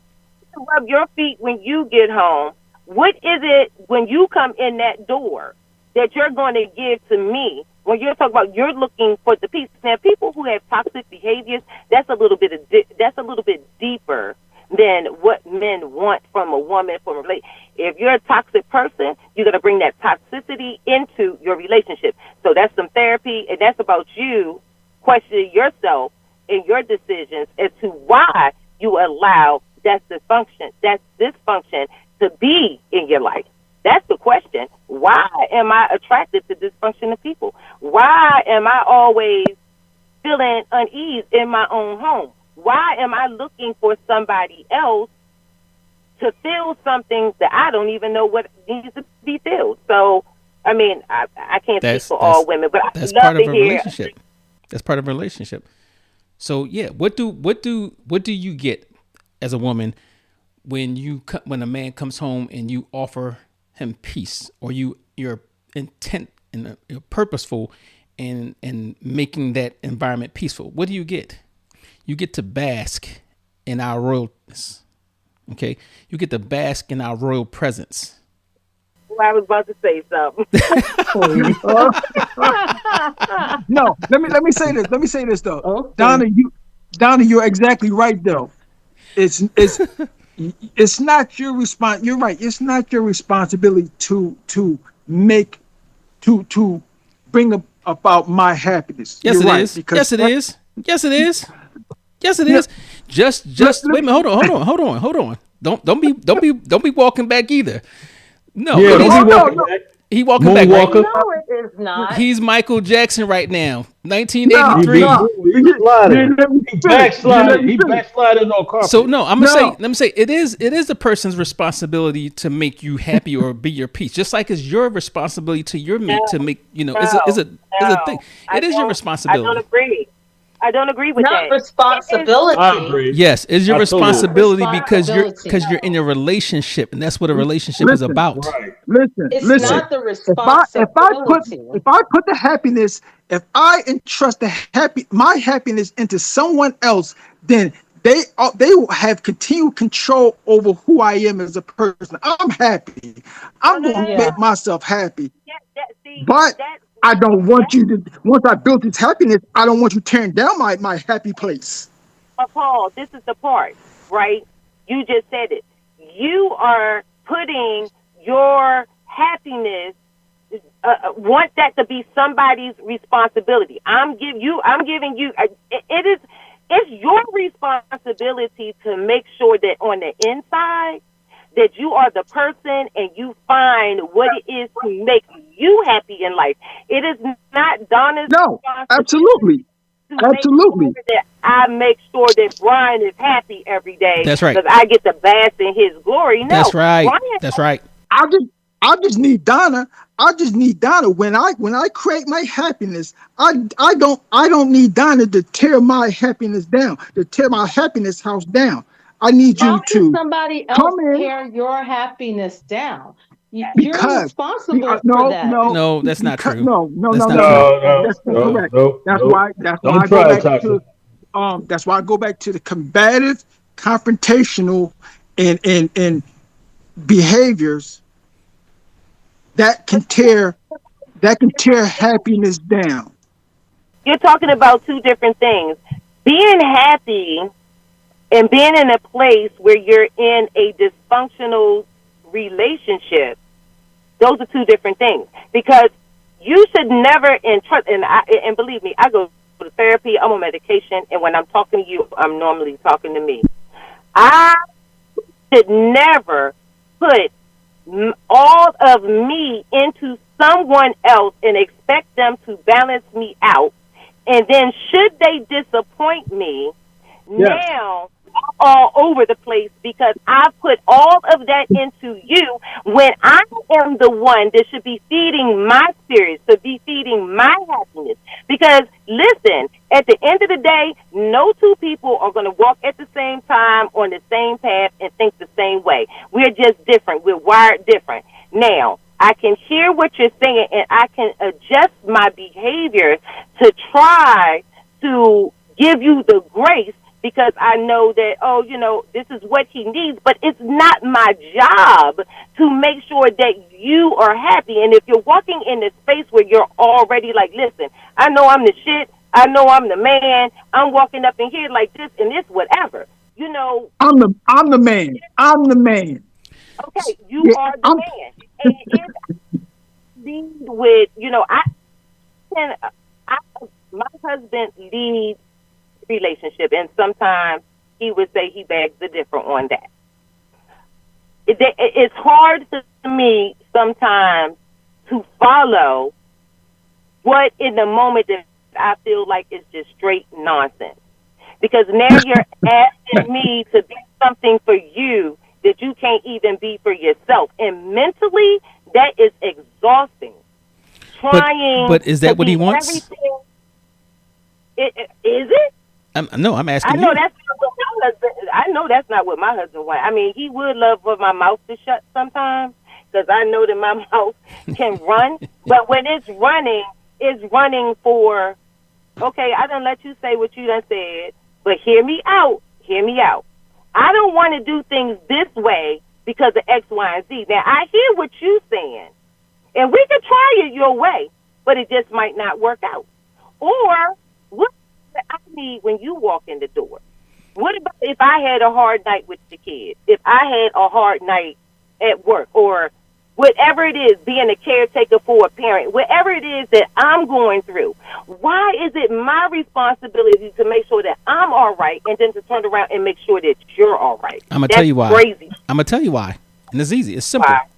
rub your feet when you get home. What is it when you come in that door that you're going to give to me when you're talking about you're looking for the peace? Now, people who have toxic behaviors, that's a little bit deeper than what men want from a woman, from a relationship. If you're a toxic person, you're going to bring that toxicity into your relationship. So that's some therapy, and that's about you questioning yourself and your decisions as to why you allow that dysfunction to be in your life. question. Why am I attracted to dysfunctional people? Why am I always feeling unease in my own home? Why am I looking for somebody else to feel something that I don't even know what needs to be filled? So, I mean, I can't speak That's for all women, but that's I'd love part of to a hear. relationship. That's part of a relationship. So yeah, what do you get as a woman when when a man comes home and you offer him peace, or you're intent and you're purposeful in making that environment peaceful? What do you get? You get to bask in our royalness. Okay, you get to bask in our royal presence. Well, I was about to say something. No, let me say this. Let me say this though, Okay. Donna, you're exactly right though. It's it's not your response. You're right. It's not your responsibility to make to bring about my happiness. Yes, You're it right is. because Yes, it is. Yes, it is. Yes, it yeah, is. Just wait a minute. Hold on. Don't be walking back either. No, Yeah, it don't is. be oh no walking no back. He walking back right. Moonwalker. No, it is not. He's Michael Jackson right now. no no. 1983. He You, you sliding. let me He finish. You let backsliding. me He finish. backsliding on So carpet. no, I'm gonna say. No, Let me say it is the person's responsibility to make you happy or be your peace. Just like it's your responsibility to your mate to make is a is No, a is a thing. no, It is your I don't responsibility. agree. I don't agree with Not that. It is, I responsibility. agree. Yes, it's your I totally Not agree. responsibility because responsibility. you're in a relationship, and that's what a relationship is listen. about. Right. It's Listen. Right. not the If responsibility. I put the happiness, if I entrust my happiness into someone else, then they will have continued control over who I am as a person. I'm happy. no, I'm no, gonna no, no. Yeah. make myself happy, Yeah, that, see, but that, I don't that, want you to. Once I built this happiness, I don't want you tearing down my happy place. but Paul, this is the part, right? You just said it. You are putting your happiness, want that to be somebody's responsibility. I'm giving you. It is. It's your responsibility to make sure that on the inside that you are the person and you find what it is to make you happy in life. It is not Donna's No, responsibility absolutely, to make absolutely. sure that I make sure that Brian is happy every day That's right. because I get to bask in his glory. That's No, right. Brian, That's right. I just I just need Donna. I just need Donna when I create my happiness. I don't need Donna to tear my happiness down, to tear my happiness house down. I need you How can to somebody else come in tear your happiness down? You're because responsible for no that. no No, that's not because true. no no That's no not no no true. No, no, that's no, incorrect. no, That's no. why that's why Don't I go try it, back Tasha. to that's why I go back to the combative, confrontational, and behaviors that can tear happiness down. you're talking about two different things. Being happy and being in a place where you're in a dysfunctional relationship, those are two different things. Because you should never entrust, and believe me, I go to therapy, I'm on medication, and when I'm talking to you, I'm normally talking to me. I should never put all of me into someone else and expect them to balance me out. And then, should they disappoint me, Yes. now I'm all over the place because I put all of that into you when I am the one that should be feeding my spirits, to be feeding my happiness. Because listen, at the end of the day, no two people are going to walk at the same time on the same path and think the same way. We're just different. We're wired different. Now, I can hear what you're saying and I can adjust my behavior to try to give you the grace because I know that, oh, this is what he needs, but it's not my job to make sure that you are happy. And if you're walking in a space where you're already like, listen, I know I'm the shit, I know I'm the man, I'm walking up in here like this and this, whatever, I'm the man. I'm the man. okay, you Yeah, are the I'm man. And if I lead with, can, I, my husband leads relationship, and sometimes he would say he begs the differ on that. It's hard to me sometimes to follow what in the moment that I feel like is just straight nonsense. Because now you're asking me to be something for you that you can't even be for yourself. And mentally, that is exhausting. But is that what he wants? Is it? No, I'm asking I know you. that's not what my husband. I know that's not what my husband wants. I mean, he would love for my mouth to shut sometimes because I know that my mouth can run. But when it's running for. Okay, I done let you say what you done said, but hear me out. Hear me out. I don't want to do things this way because of X, Y, and Z. Now I hear what you saying, and we could try it your way, but it just might not work out. Or what I need when you walk in the door? What about if I had a hard night with the kids? If I had a hard night at work, or whatever it is, being a caretaker for a parent, whatever it is that I'm going through, why is it my responsibility to make sure that I'm all right and then to turn around and make sure that you're all right? I'm going to tell you why. Crazy. I'm going to tell you why. And it's easy. It's simple. Why?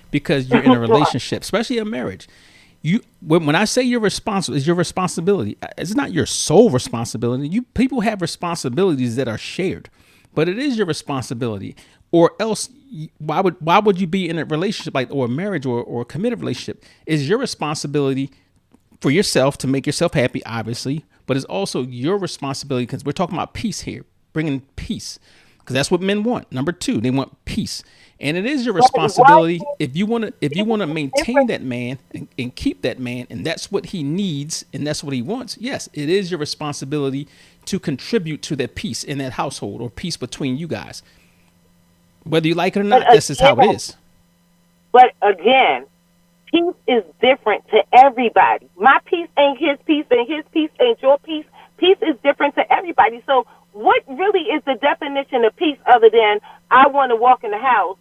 Because you're in a relationship, especially a marriage. When I say you're responsible, it's your responsibility. It's not your sole responsibility. People have responsibilities that are shared, but it is your responsibility. Or else, why would you be in a relationship or a marriage or a committed relationship? It's your responsibility for yourself to make yourself happy, obviously, but it's also your responsibility because we're talking about peace here, bringing peace, because that's what men want. Number two, they want peace, and it is your responsibility if you want to maintain that man and keep that man, and that's what he needs and that's what he wants. Yes, it is your responsibility to contribute to that peace in that household or peace between you guys. Whether you like it or not, this is how it is. But again, peace is different to everybody. My peace ain't his peace, and his peace ain't your peace. Peace is different to everybody. So what really is the definition of peace other than I want to walk in the house,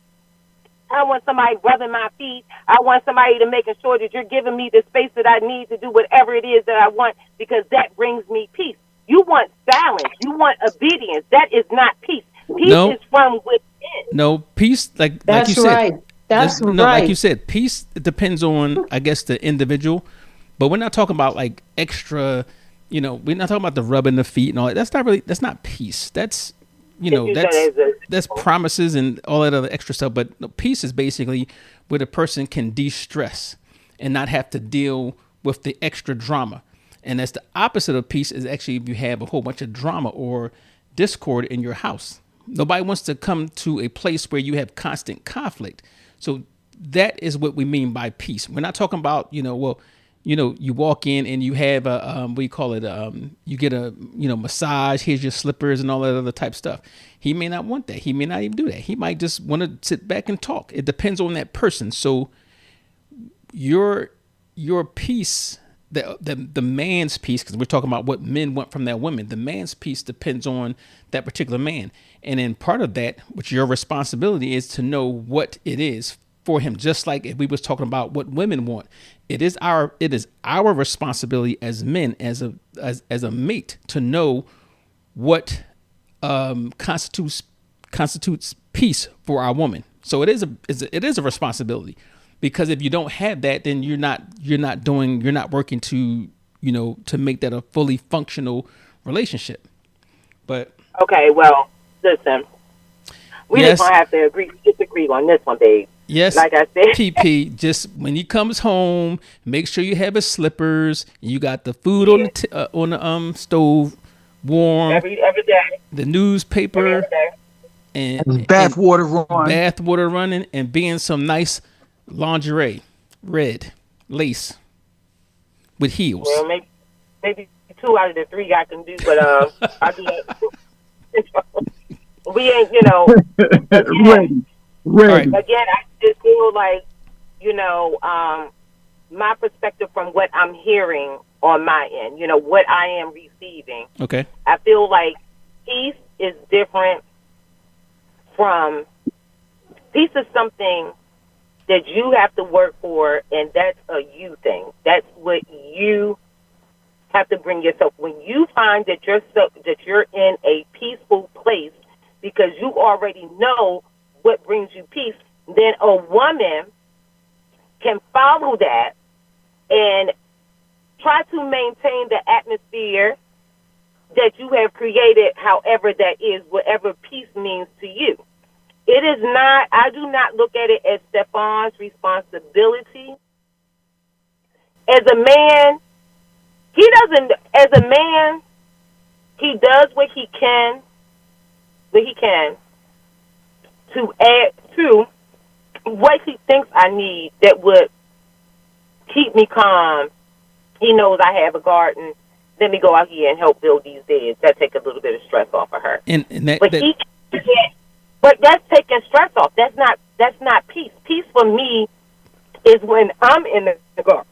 I want somebody rubbing my feet, I want somebody to making sure that you're giving me the space that I need to do whatever it is that I want because that brings me peace. You want silence. You want obedience. That is not peace. Peace is from within. No, peace, like you said. Right. That's no, right. like you said, peace depends on, I guess, the individual. But we're not talking about like extra, we're not talking about the rubbing the feet and all that. That's not peace. That's, that's promises and all that other extra stuff. But no, peace is basically where the person can de-stress and not have to deal with the extra drama. And that's the opposite of peace is actually if you have a whole bunch of drama or discord in your house. Nobody wants to come to a place where you have constant conflict. So that is what we mean by peace. We're not talking about, you walk in and you have you get a, massage, here's your slippers and all that other type stuff. He may not want that. He may not even do that. He might just want to sit back and talk. It depends on that person. So your peace, the man's peace, because we're talking about what men want from that woman, the man's peace depends on that particular man. And then part of that, which your responsibility is to know what it is for him. Just like if we was talking about what women want, it is our responsibility as men, as a mate, to know what constitutes peace for our woman. So it is a responsibility, because if you don't have that, then you're not working to make that a fully functional relationship. But okay, well, listen, we just gonna have to disagree on this one, babe. Yes, like I said, PP. Just when he comes home, make sure you have his slippers. You got the food on the stove, warm every day. The newspaper every day. and bath water running, and being some nice lingerie, red lace with heels. Well, maybe 2 out of the 3 I can do, but I do that. We ain't, ready. Again, I just feel like, my perspective from what I'm hearing on my end, what I am receiving. Okay. I feel like peace is different from, peace is something that you have to work for, and that's a you thing. That's what you have to bring yourself. When you find that you're in a peaceful place because you already know what brings you peace, then a woman can follow that and try to maintain the atmosphere that you have created, however that is, whatever peace means to you. It is not, I do not look at it as Stefan's responsibility. As a man, he does what he can to add to what he thinks I need that would keep me calm. He knows I have a garden. Let me go out here and help build these beds. That take a little bit of stress off of her. But that's taking stress off. That's not peace. Peace for me is when I'm in the garden.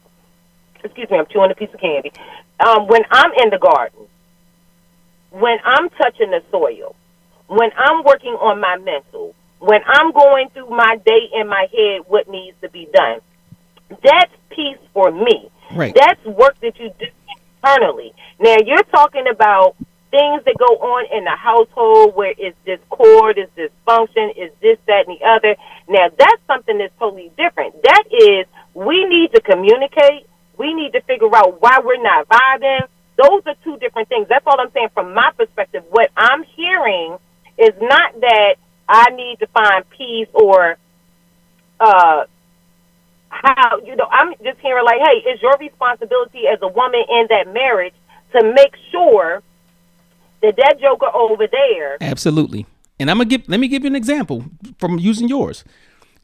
Excuse me, I'm chewing a piece of candy. When I'm in the garden, when I'm touching the soil, when I'm working on my mental, when I'm going through my day in my head, what needs to be done. That's peace for me. Right. That's work that you do internally. Now, you're talking about things that go on in the household where it's discord, it's dysfunction, it's this, that, and the other. Now, that's something that's totally different. That is, we need to communicate. We need to figure out why we're not vibing. Those are two different things. That's all I'm saying from my perspective. What I'm hearing is not that I need to find peace or how, I'm just hearing like, hey, it's your responsibility as a woman in that marriage to make sure that joker over there. Absolutely. And let me give you an example from using yours.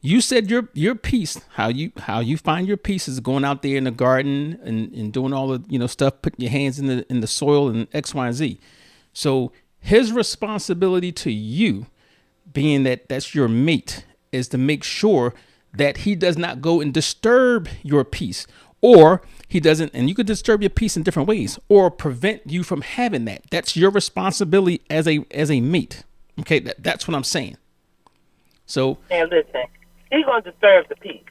You said your peace, how you find your peace is going out there in the garden and doing all the stuff, putting your hands in the soil and X, Y, and Z. So his responsibility to you, being that that's your mate, is to make sure that he does not go and disturb your peace, or he doesn't, and you could disturb your peace in different ways, or prevent you from having that. That's your responsibility as a mate. Okay, that's what I'm saying. So, and listen, he's gonna disturb the peace,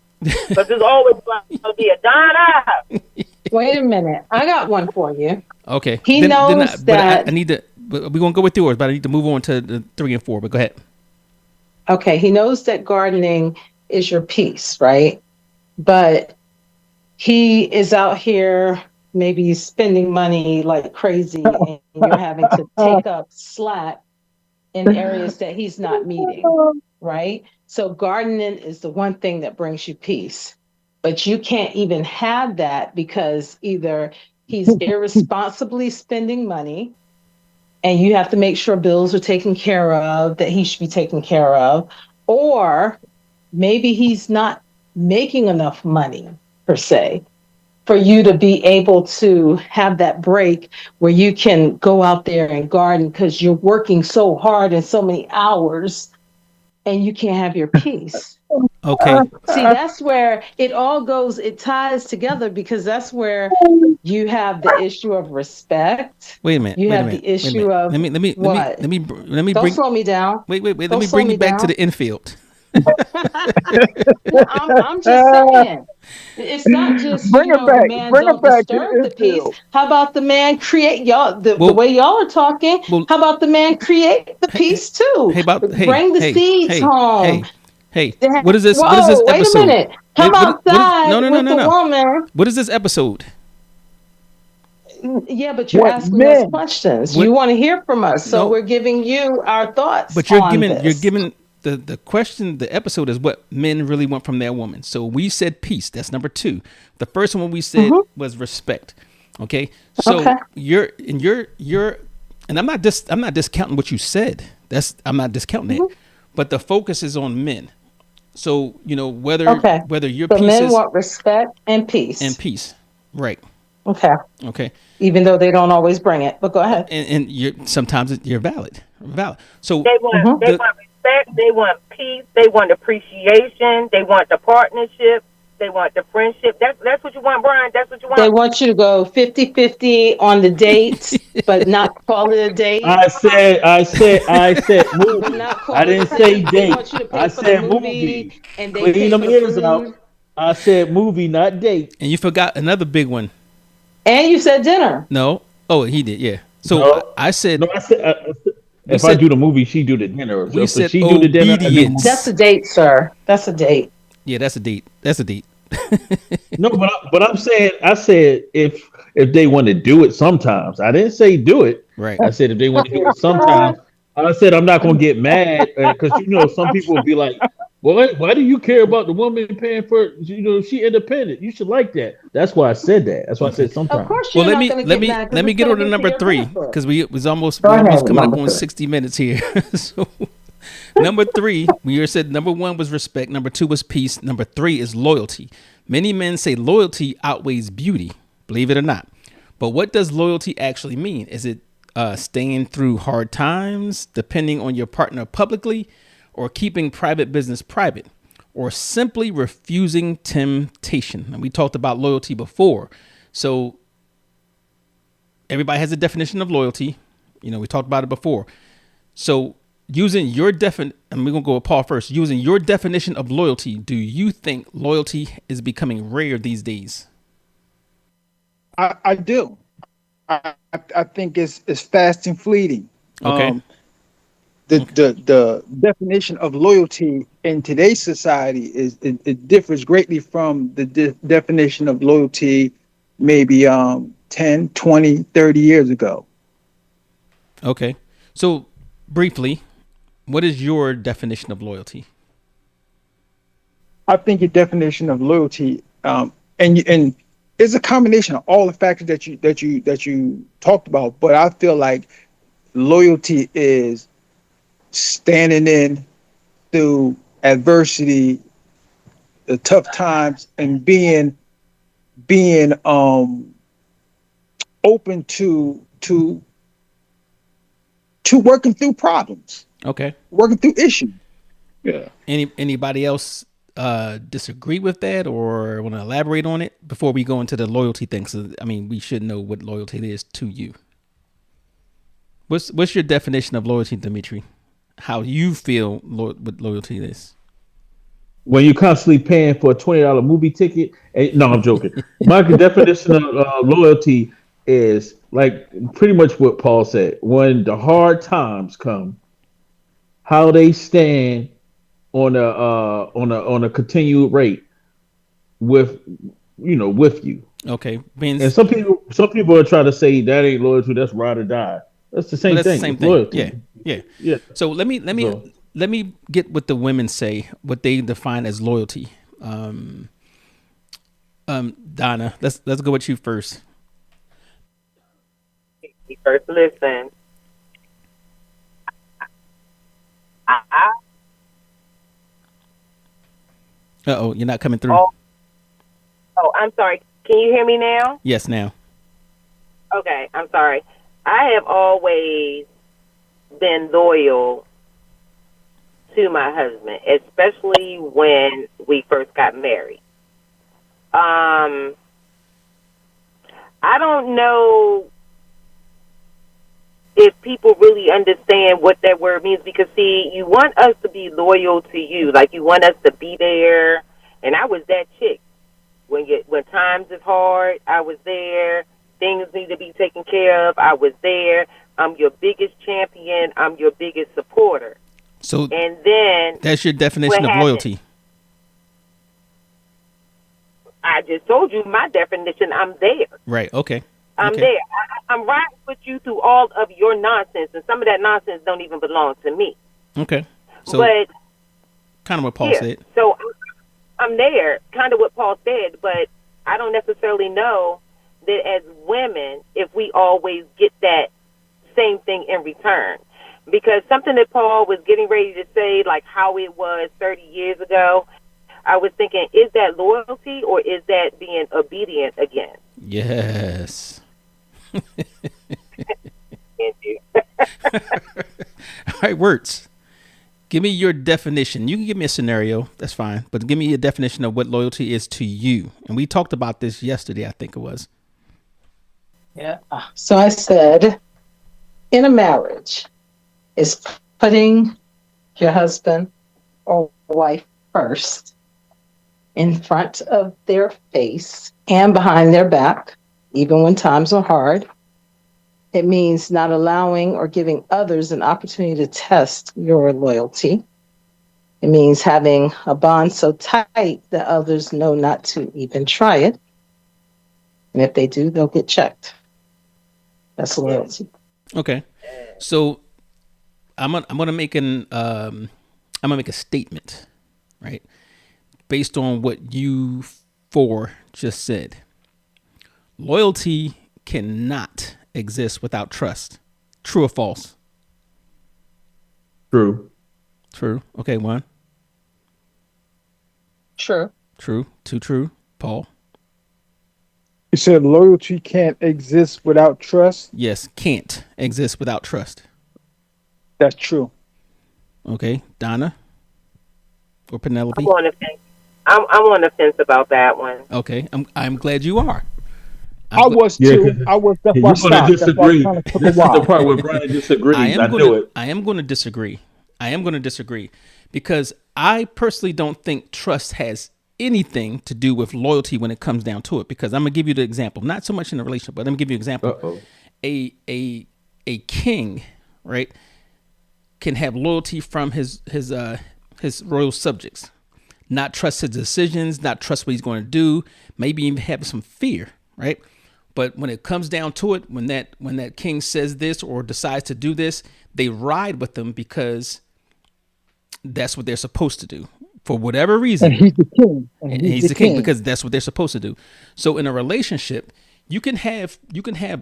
but there's always gonna be a Donna. Wait a minute, I got one for you. Okay, he knows that. I need to. We're gonna go with yours, but I need to move on to the 3 and 4. But go ahead. Okay, he knows that gardening is your peace, right? But he is out here maybe spending money like crazy, and you're having to take up slack in areas that he's not meeting, right? So gardening is the one thing that brings you peace. But you can't even have that because either he's irresponsibly spending money, and you have to make sure bills are taken care of, that he should be taken care of, or maybe he's not making enough money, per se, for you to be able to have that break where you can go out there and garden because you're working so hard and so many hours and you can't have your peace. Okay. See, that's where it ties together, because that's where you have the issue of respect. Wait a minute. You have the issue of let me Don't bring, slow me down. Wait. Let me bring you back to the infield. I'm just saying, it's not just the man don't disturb the peace. How about the man create the way y'all are talking? How about the man create the peace too? Bring the seeds home. Hey, what is this? Whoa, what is this episode? Wait a minute. Come outside with the woman. What is this episode? Yeah, but you're asking us questions. You want to hear from us, so we're giving you our thoughts. But you're giving the question. The episode is what men really want from their woman. So we said peace. That's number 2. The first one we said was respect. Okay. So you're and I'm not discounting what you said. I'm not discounting it. But the focus is on men. So whether your peace men want respect and peace. Right. Okay. Even though they don't always bring it, but go ahead. And sometimes you're valid. So they want respect, they want peace, they want appreciation, they want the partnership, they want the friendship. That's what you want, Brian. That's what you want. They want you to go 50-50 on the date, but not call it a date. I said movie. I didn't say date. I said movie. And they clean them ears out. I said movie, not date. And you forgot another big one. And you said dinner. No. Oh, he did. Yeah. So I said. No, I said. If I do the movie, she do the dinner. We said she do the dinner. That's a date, sir. That's a date. Yeah, that's a date. That's No, but I'm saying, I said if they want to do it sometimes. I didn't say do it. Right. I said if they want to do it sometimes. I said I'm not gonna get mad because some people will be like, well, why do you care about the woman paying for? She independent. You should like that. That's why I said that. That's why I Okay. said Of sometimes. course, Well, you're let not me going to let get me mad let because me it's get going on to to be for number your three benefit. because we almost Go ahead, coming up number on three. 60 minutes here. So number three, we said number one was respect. Number two was peace. Number three is loyalty. Many men say loyalty outweighs beauty, believe it or not. But what does loyalty actually mean? Is it staying through hard times, depending on your partner publicly, or keeping private business private, or simply refusing temptation? And we talked about loyalty before. So everybody has a definition of loyalty. We talked about it before. So using your and we're gonna go with Paul first. Using your definition of loyalty, do you think loyalty is becoming rare these days? I do. I think it's fast and fleeting. Okay. The definition of loyalty in today's society it differs greatly from the definition of loyalty maybe 10, 20, 30 years ago. Okay. So briefly, what is your definition of loyalty? I think your definition of loyalty and it's a combination of all the factors that you talked about, but I feel like loyalty is standing in through adversity, the tough times, and being open to working through problems, Okay. working through issues. Yeah. Anybody else disagree with that or want to elaborate on it before we go into the loyalty thing? So, I mean, we should know what loyalty is to you. What's your definition of loyalty, Dimitri? How you feel what loyalty is? When you're constantly paying for a $20 movie ticket. No, I'm joking. My definition of loyalty is like pretty much what Paul said. When the hard times come, how they stand on a continued rate with with you. Okay. And Means, some people are trying to say that ain't loyalty. That's ride or die. That's the well, same that's the thing. same It's thing. Yeah. loyalty. Yeah. Yeah. So let me So let me get what the women say, what they define as loyalty. Donna, let's go with you first. First, listen. I Oh, you're not coming through. oh, I'm sorry. Can you hear me now? Yes, now. Okay, I'm sorry. I have always been loyal to my husband, especially when we first got married. I don't know if people really understand what that word means because, see, you want us to be loyal to you, like you want us to be there. And I was that chick. When times is hard, I was there. Things need to be taken care of, I was there. I'm your biggest champion. I'm your biggest supporter. So And then that's your what definition of happened? loyalty. I just told you my definition. I'm there. Right. Okay. I'm Okay. there. I'm riding with you through all of your nonsense, and some of that nonsense don't even belong to me. Okay. So But kind of what Paul yeah, said. so I'm there, kind of what Paul said, but I don't necessarily know that as women, if we always get that same thing in return. Because something that Paul was getting ready to say, like how it was 30 years ago, I was thinking, is that loyalty or is that being obedient again? Yes. Can't you? All right, words. Give me your definition. You can give me a scenario. That's fine. But give me a definition of what loyalty is to you. And we talked about this yesterday, I think it was. Yeah. So I said, in a marriage, is putting your husband or wife first in front of their face and behind their back, even when times are hard. It means not allowing or giving others an opportunity to test your loyalty. It means having a bond so tight that others know not to even try it. And if they do, they'll get checked. That's loyalty. Okay. So I'm gonna make a statement, right? Based on what you four just said. Loyalty cannot exist without trust. True or false? True. True. Okay, one. True. True. Two true. Paul? You said loyalty can't exist without trust. Yes, can't exist without trust. That's true. Okay, Donna? Or Penelope? I'm on the fence. I'm on the fence about that one. Okay, I'm glad you are. I was too. I was. That's why I You're going stopped. to That's why disagree. it kind of took a This is while. the part where Brian disagrees. I knew gonna, it. I am going to disagree. I am going to disagree because I personally don't think trust has anything to do with loyalty when it comes down to it. Because I'm gonna give you the example, not so much in a relationship, but let me give you an example. Uh-oh. A king, right, can have loyalty from his royal subjects, not trust his decisions, not trust what he's going to do, maybe even have some fear, right? But when it comes down to it, when that king says this or decides to do this, they ride with them because that's what they're supposed to do for whatever reason. And he's the king. And he's the king because that's what they're supposed to do. So in a relationship, you can have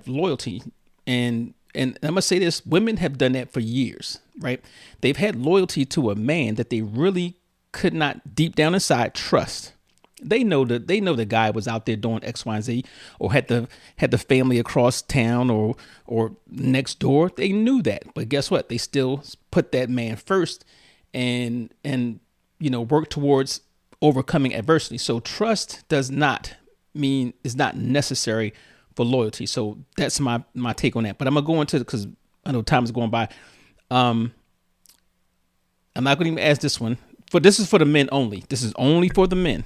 loyalty, and I'm gonna say this: women have done that for years, right? They've had loyalty to a man that they really could not deep down inside trust. They know the guy was out there doing X, Y, and Z, or had the family across town or next door. They knew that, but guess what? They still put that man first, and work towards overcoming adversity. So trust is not necessary for loyalty. So that's my take on that. But I'm gonna go into it because I know time is going by. I'm not gonna even ask this one. This is for the men only. This is only for the men.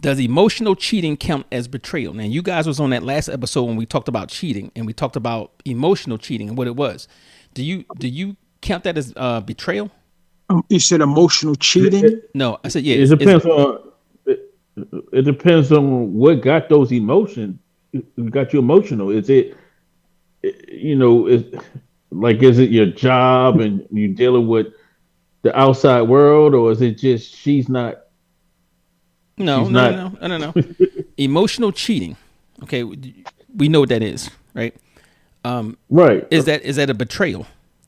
Does emotional cheating count as betrayal? Now, you guys was on that last episode when we talked about cheating and we talked about emotional cheating and what it was. Do you count that as betrayal? You said emotional cheating. No, I said yeah. It depends on. It depends on what got those emotions. Got you emotional? Is it, is it your job and you dealing with the outside world, or is it just she's not? No. Emotional cheating. Okay, we know what that is, right? Right. Is that a betrayal?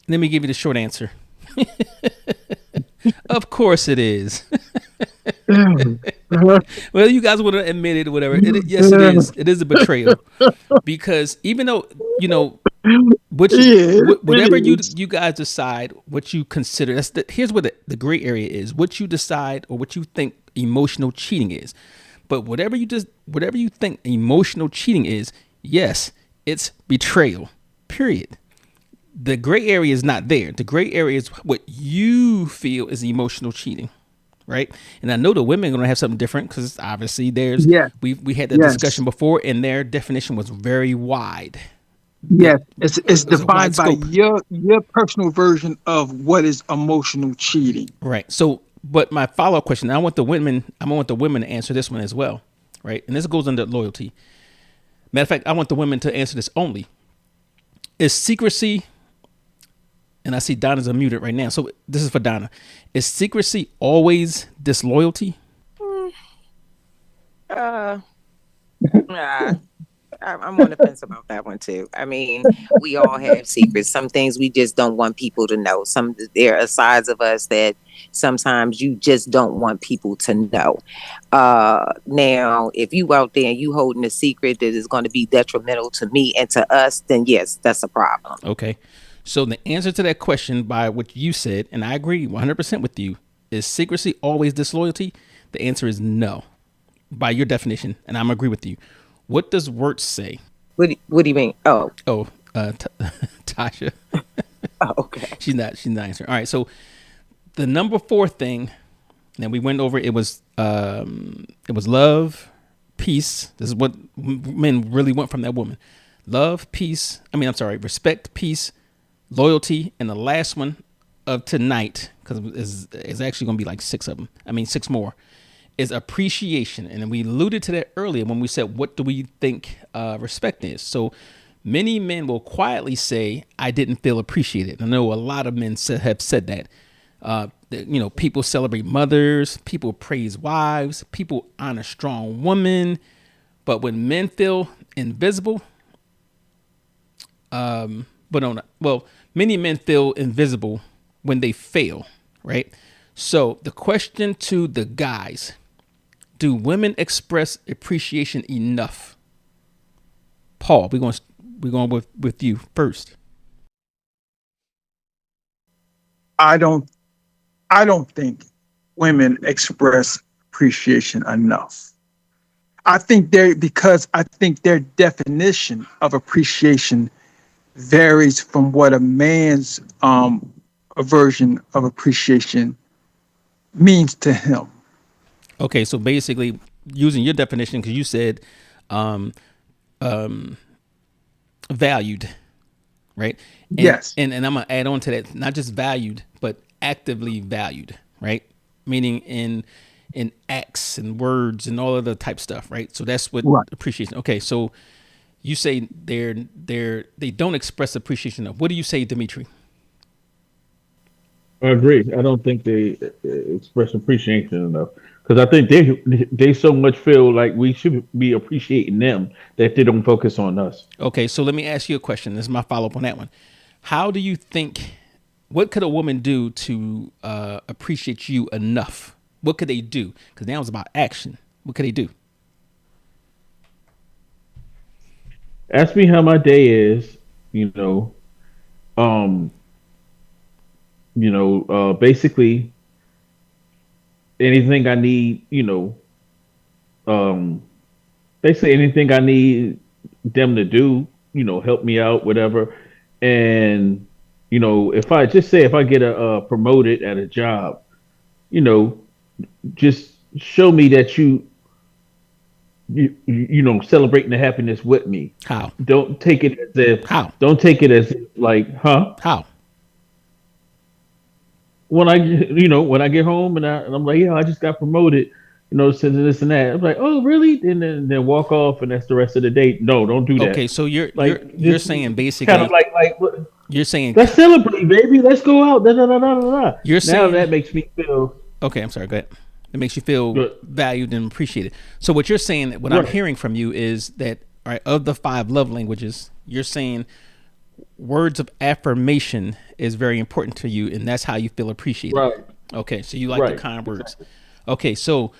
Let me give you the short answer. Of course it is. Well, you guys would have admitted whatever. Yes, it is. It is a betrayal because even though whatever you guys decide, what you consider. Here's what the gray area is. What you decide or what you think emotional cheating is. But whatever you think emotional cheating is, yes, it's betrayal. Period. The gray area is not there. The gray area is what you feel is emotional cheating, right? And I know the women are going to have something different because obviously we had that discussion before, and their definition was very wide. Yes, it's defined by your personal version of what is emotional cheating. Right. So, but my follow-up question, I want the women to answer this one as well, right? And this goes under loyalty. Matter of fact, I want the women to answer this only. Is secrecy, and I see Donna's unmuted right now, so this is for Donna. Is secrecy always disloyalty? I'm on the fence about that one too. I mean, we all have secrets. Some things we just don't want people to know. There are sides of us that sometimes you just don't want people to know. Now, if you out there and you holding a secret that is going to be detrimental to me and to us, then yes, that's a problem. Okay. So the answer to that question by what you said, and I agree 100% with you, is secrecy always disloyalty? The answer is no, by your definition, and I'm agree with you. What does Wirtz say? What do you mean? Tasha. Oh, okay. She's not answering. All right. So the number 4 thing that we went over, it was love, peace. This is what men really want from that woman. Love, respect, peace, loyalty, and the last one, of tonight, because it's actually going to be like 6 of them. I mean, 6 more, is appreciation. And we alluded to that earlier when we said, what do we think respect is? So many men will quietly say, I didn't feel appreciated. I know a lot of men have said that. People celebrate mothers, people praise wives, people honor strong women. But when men feel invisible, many men feel invisible when they fail, right? So the question to the guys, do women express appreciation enough? Paul, we're going with you first. I don't think women express appreciation enough. I think their definition of appreciation varies from what a man's version of appreciation means to him. Okay, so basically, using your definition, because you said valued, right? Yes. And I'm gonna add on to that, not just valued, but actively valued, right? Meaning in acts and words and all of the type stuff, right? So that's what Right. appreciation. Okay, so you say they don't express appreciation enough. What do you say, Dimitri? I agree. I don't think they express appreciation enough because I think they so much feel like we should be appreciating them that they don't focus on us. Okay, so let me ask you a question. This is my follow up on that one. How do you think? What could a woman do to appreciate you enough? What could they do? Because now it's about action. What could they do? Ask me how my day is. You know, um, basically anything I need. Um, basically anything I need them to do. Help me out, whatever. And if I get a promoted at a job, you know, just show me that celebrating the happiness with me. How? Don't take it as if How? don't take it as like, huh? How? When I get home and I'm like, yeah, I just got promoted, to this and that. I'm like, oh, really? And then walk off, and that's the rest of the day. No, don't do that. Okay, so you're Like, you're just saying basically kind of like you're saying let's celebrate, baby. Let's go out. Da, da, da, da, da, da. You're Now saying that makes me feel okay. I'm sorry. Go ahead. It makes you feel good. valued and appreciated. So what you're saying, what I'm Right. hearing from you is that, all right, of the 5 love languages, you're saying words of affirmation is very important to you, and that's how you feel appreciated. Right. Okay, so you like the Right. kind words. Okay, so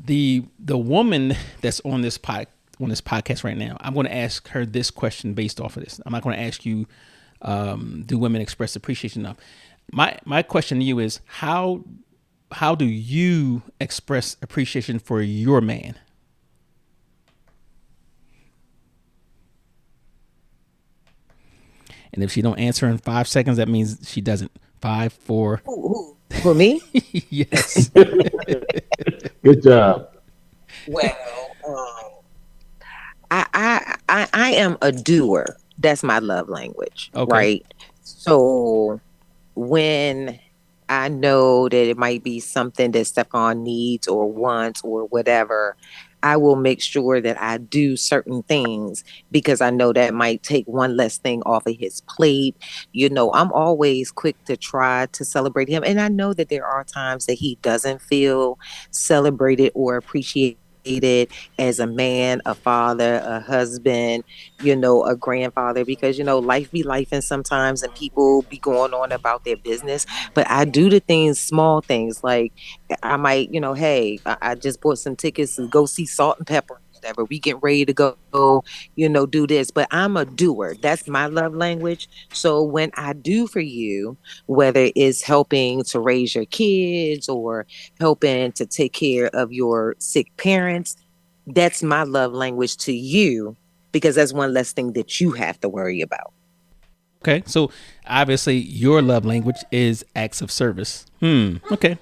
the woman that's on this podcast right now, I'm going to ask her this question based off of this. I'm not going to ask you, do women express appreciation enough? My question to you is how do you express appreciation for your man? And if she don't answer in 5 seconds, that means she doesn't. 5, 4. Who? For me? Yes. Good job. Well, I am a doer. That's my love language, Okay. right? So when I know that it might be something that Stefan needs or wants or whatever, I will make sure that I do certain things because I know that might take one less thing off of his plate. I'm always quick to try to celebrate him. And I know that there are times that he doesn't feel celebrated or appreciated as a man, a father, a husband, a grandfather, because, life be life and sometimes and people be going on about their business. But I do the things, small things like I might, hey, I just bought some tickets to go see Salt and Pepper. Whatever, we get ready to go, do this. But I'm a doer. That's my love language. So when I do for you, whether it's helping to raise your kids or helping to take care of your sick parents, that's my love language to you because that's one less thing that you have to worry about. Okay. So obviously your love language is acts of service. Okay.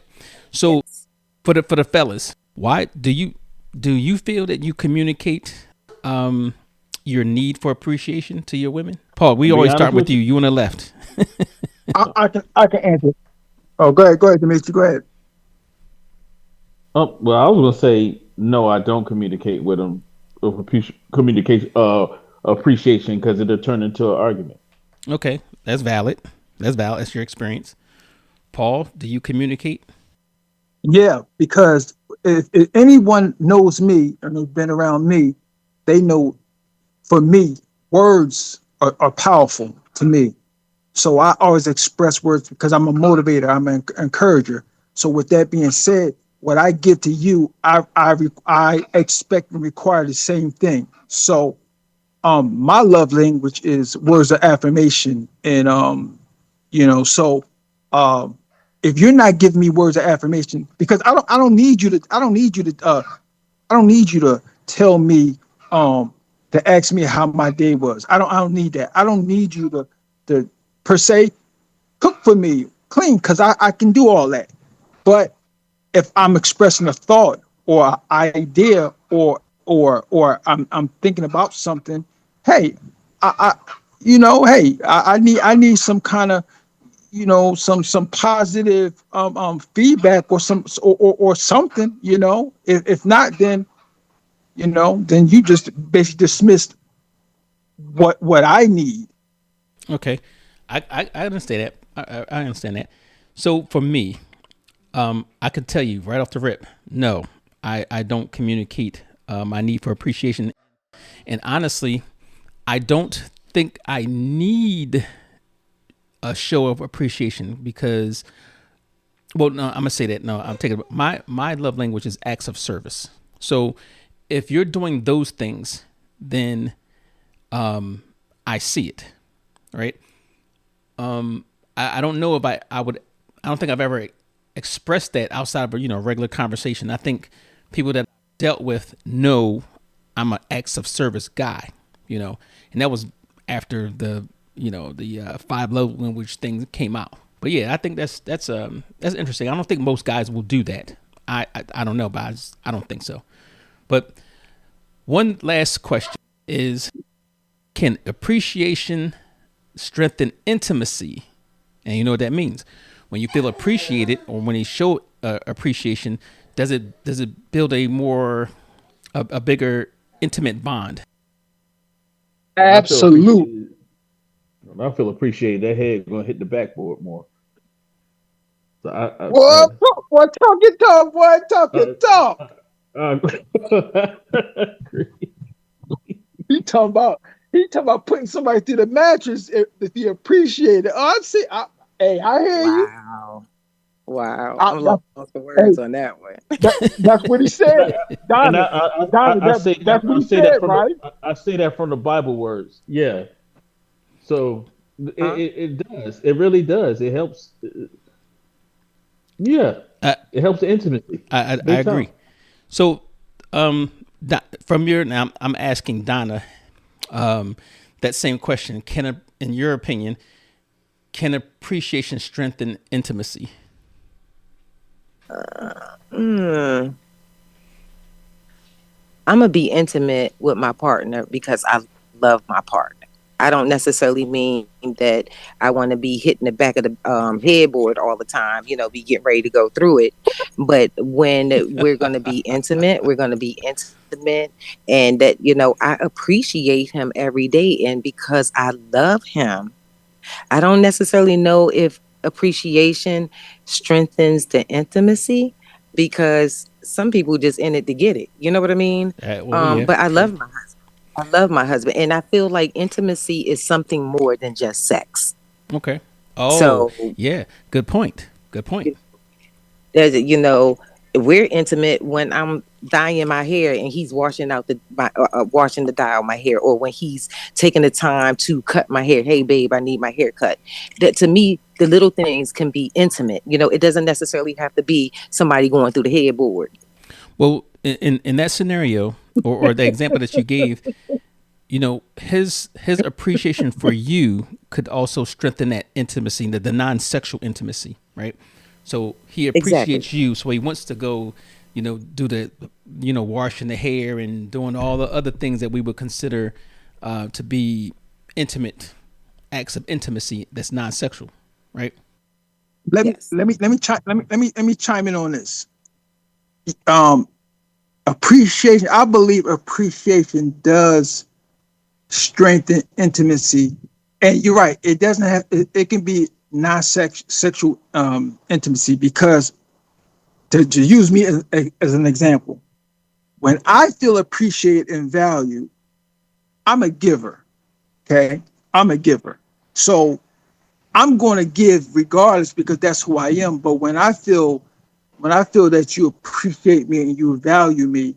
So for the fellas, why do you feel that you communicate your need for appreciation to your women? Paul, we always start with you. You on the left. I can answer. Oh, go ahead, Demetri. Go ahead. Well, I was gonna say no. I don't communicate with them of communication, appreciation, because it'll turn into an argument. Okay, that's valid. That's valid. That's your experience. Paul, do you communicate? Yeah, because if anyone knows me and has been around me, they know for me, words are powerful to me. So I always express words because I'm a motivator, I'm an encourager. So with that being said, what I give to you, I expect and require the same thing. So my love language is words of affirmation, and so um if you're not giving me words of affirmation, because I don't need you to tell me to ask me how my day was. I don't need that. I don't need you to per se cook for me, clean, because I can do all that. But if I'm expressing a thought or an idea or I'm thinking about something, hey, I hey, I need some kind of some positive feedback or or something. If not, then you just basically dismissed what I need. Okay, I understand that. I understand that. So for me, I can tell you right off the rip, no, I don't communicate my need for appreciation. And honestly, I don't think I need a show of appreciation because, well, no, I'm gonna say that. No, I'm taking my love language is acts of service. So if you're doing those things, then I see it, right? I don't know if I would. I don't think I've ever expressed that outside of a regular conversation. I think people that I've dealt with know I'm an acts of service guy, and that was after the five love language thing came out. But yeah, I think that's interesting. I don't think most guys will do that. I don't know, but I don't think so. But one last question is: can appreciation strengthen intimacy? And you know what that means. When you feel appreciated, or when you show appreciation, does it build a bigger intimate bond? When I feel Absolute. appreciated, when I feel appreciated, that head gonna hit the backboard more. So What? What? Talk your talk, boy. Talk your I, talk. I He talking about putting somebody through the mattress if you appreciate it. Oh, I see. Hey, I hear you. Wow. Wow. I, I'm that, lost for hey, words on that one. that's what he and said. Donna, Donna, I say that's what I he say that said, from right? I say that from the Bible words. Yeah. So Huh? it does. It really does. It helps. Yeah. I It helps the intimacy. I Big time. agree. So, from your now, I'm asking Donna that same question. In your opinion, can appreciation strengthen intimacy? Mm. I'm gonna be intimate with my partner because I love my partner. I don't necessarily mean that I want to be hitting the back of the headboard all the time, be getting ready to go through it. But when we're going to be intimate, we're going to be intimate. And that, I appreciate him every day. And because I love him, I don't necessarily know if appreciation strengthens the intimacy because some people just in it to get it. You know what I mean? Well, yeah, But I true. love my husband. I love my husband. And I feel like intimacy is something more than just sex. Okay. Oh, So yeah. Good point. Good point. there's, we're intimate when I'm dyeing my hair and he's washing out washing the dye on my hair, or when he's taking the time to cut my hair. Hey, babe, I need my hair cut. That to me, the little things can be intimate. It doesn't necessarily have to be somebody going through the headboard. Well, in that scenario, or the example that you gave, his appreciation for you could also strengthen that intimacy, the non-sexual intimacy, right? So he Exactly. appreciates you, so he wants to go, do the, washing the hair and doing all the other things that we would consider to be intimate acts of intimacy that's non-sexual, right? let me Yes. let me let me chime let me chime in on this. Um, appreciation. I believe appreciation does strengthen intimacy, and you're right. It doesn't have. It can be non-sexual intimacy because to use me as an example, when I feel appreciated and valued, I'm a giver. Okay, I'm a giver. So I'm going to give regardless because that's who I am. But when I feel that you appreciate me and you value me,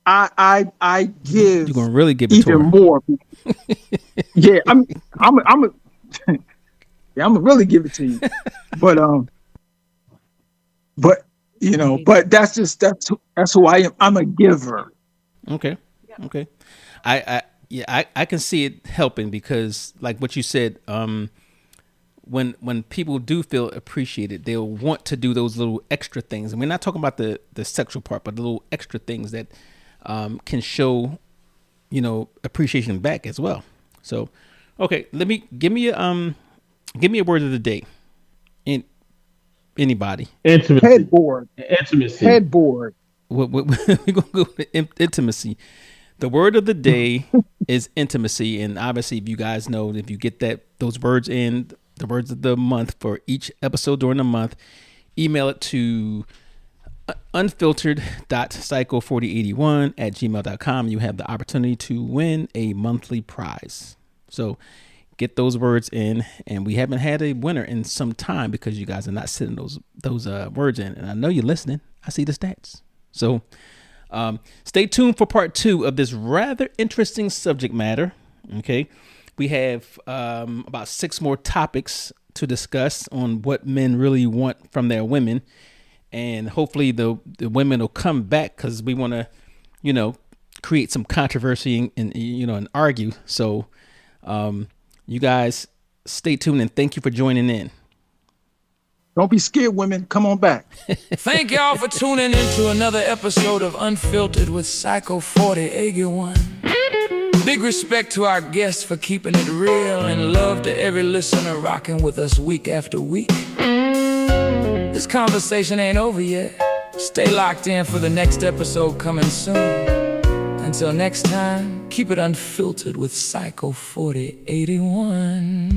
I You're give gonna really give it to even her. more. Yeah, I'm a yeah, I'm gonna really give it to you. But but but that's who I am. I'm a giver. Okay. Okay. I can see it helping because like what you said, when people do feel appreciated, they'll want to do those little extra things. And we're not talking about the sexual part, but the little extra things that can show, appreciation back as well. So, okay, give me a word of the day. In anybody, Intimacy. Headboard, Intimacy. headboard. we're gonna go with intimacy. The word of the day is intimacy, and obviously, if you guys know, if you get those words in the words of the month for each episode during the month, email it to unfiltered.psycho4081@gmail.com. You have the opportunity to win a monthly prize. So get those words in, and we haven't had a winner in some time because you guys are not sending those words in, and I know you're listening. I see the stats. So stay tuned for part 2 of this rather interesting subject matter. Okay, we have about 6 more topics to discuss on what men really want from their women, and hopefully the women will come back because we want to, create some controversy and argue. So you guys stay tuned and thank you for joining in. Don't be scared, women. Come on back. Thank y'all for tuning in to another episode of Unfiltered with Psycho 4081. Big respect to our guests for keeping it real, and love to every listener rocking with us week after week. This conversation ain't over yet. Stay locked in for the next episode coming soon. Until next time, keep it unfiltered with Psycho 4081.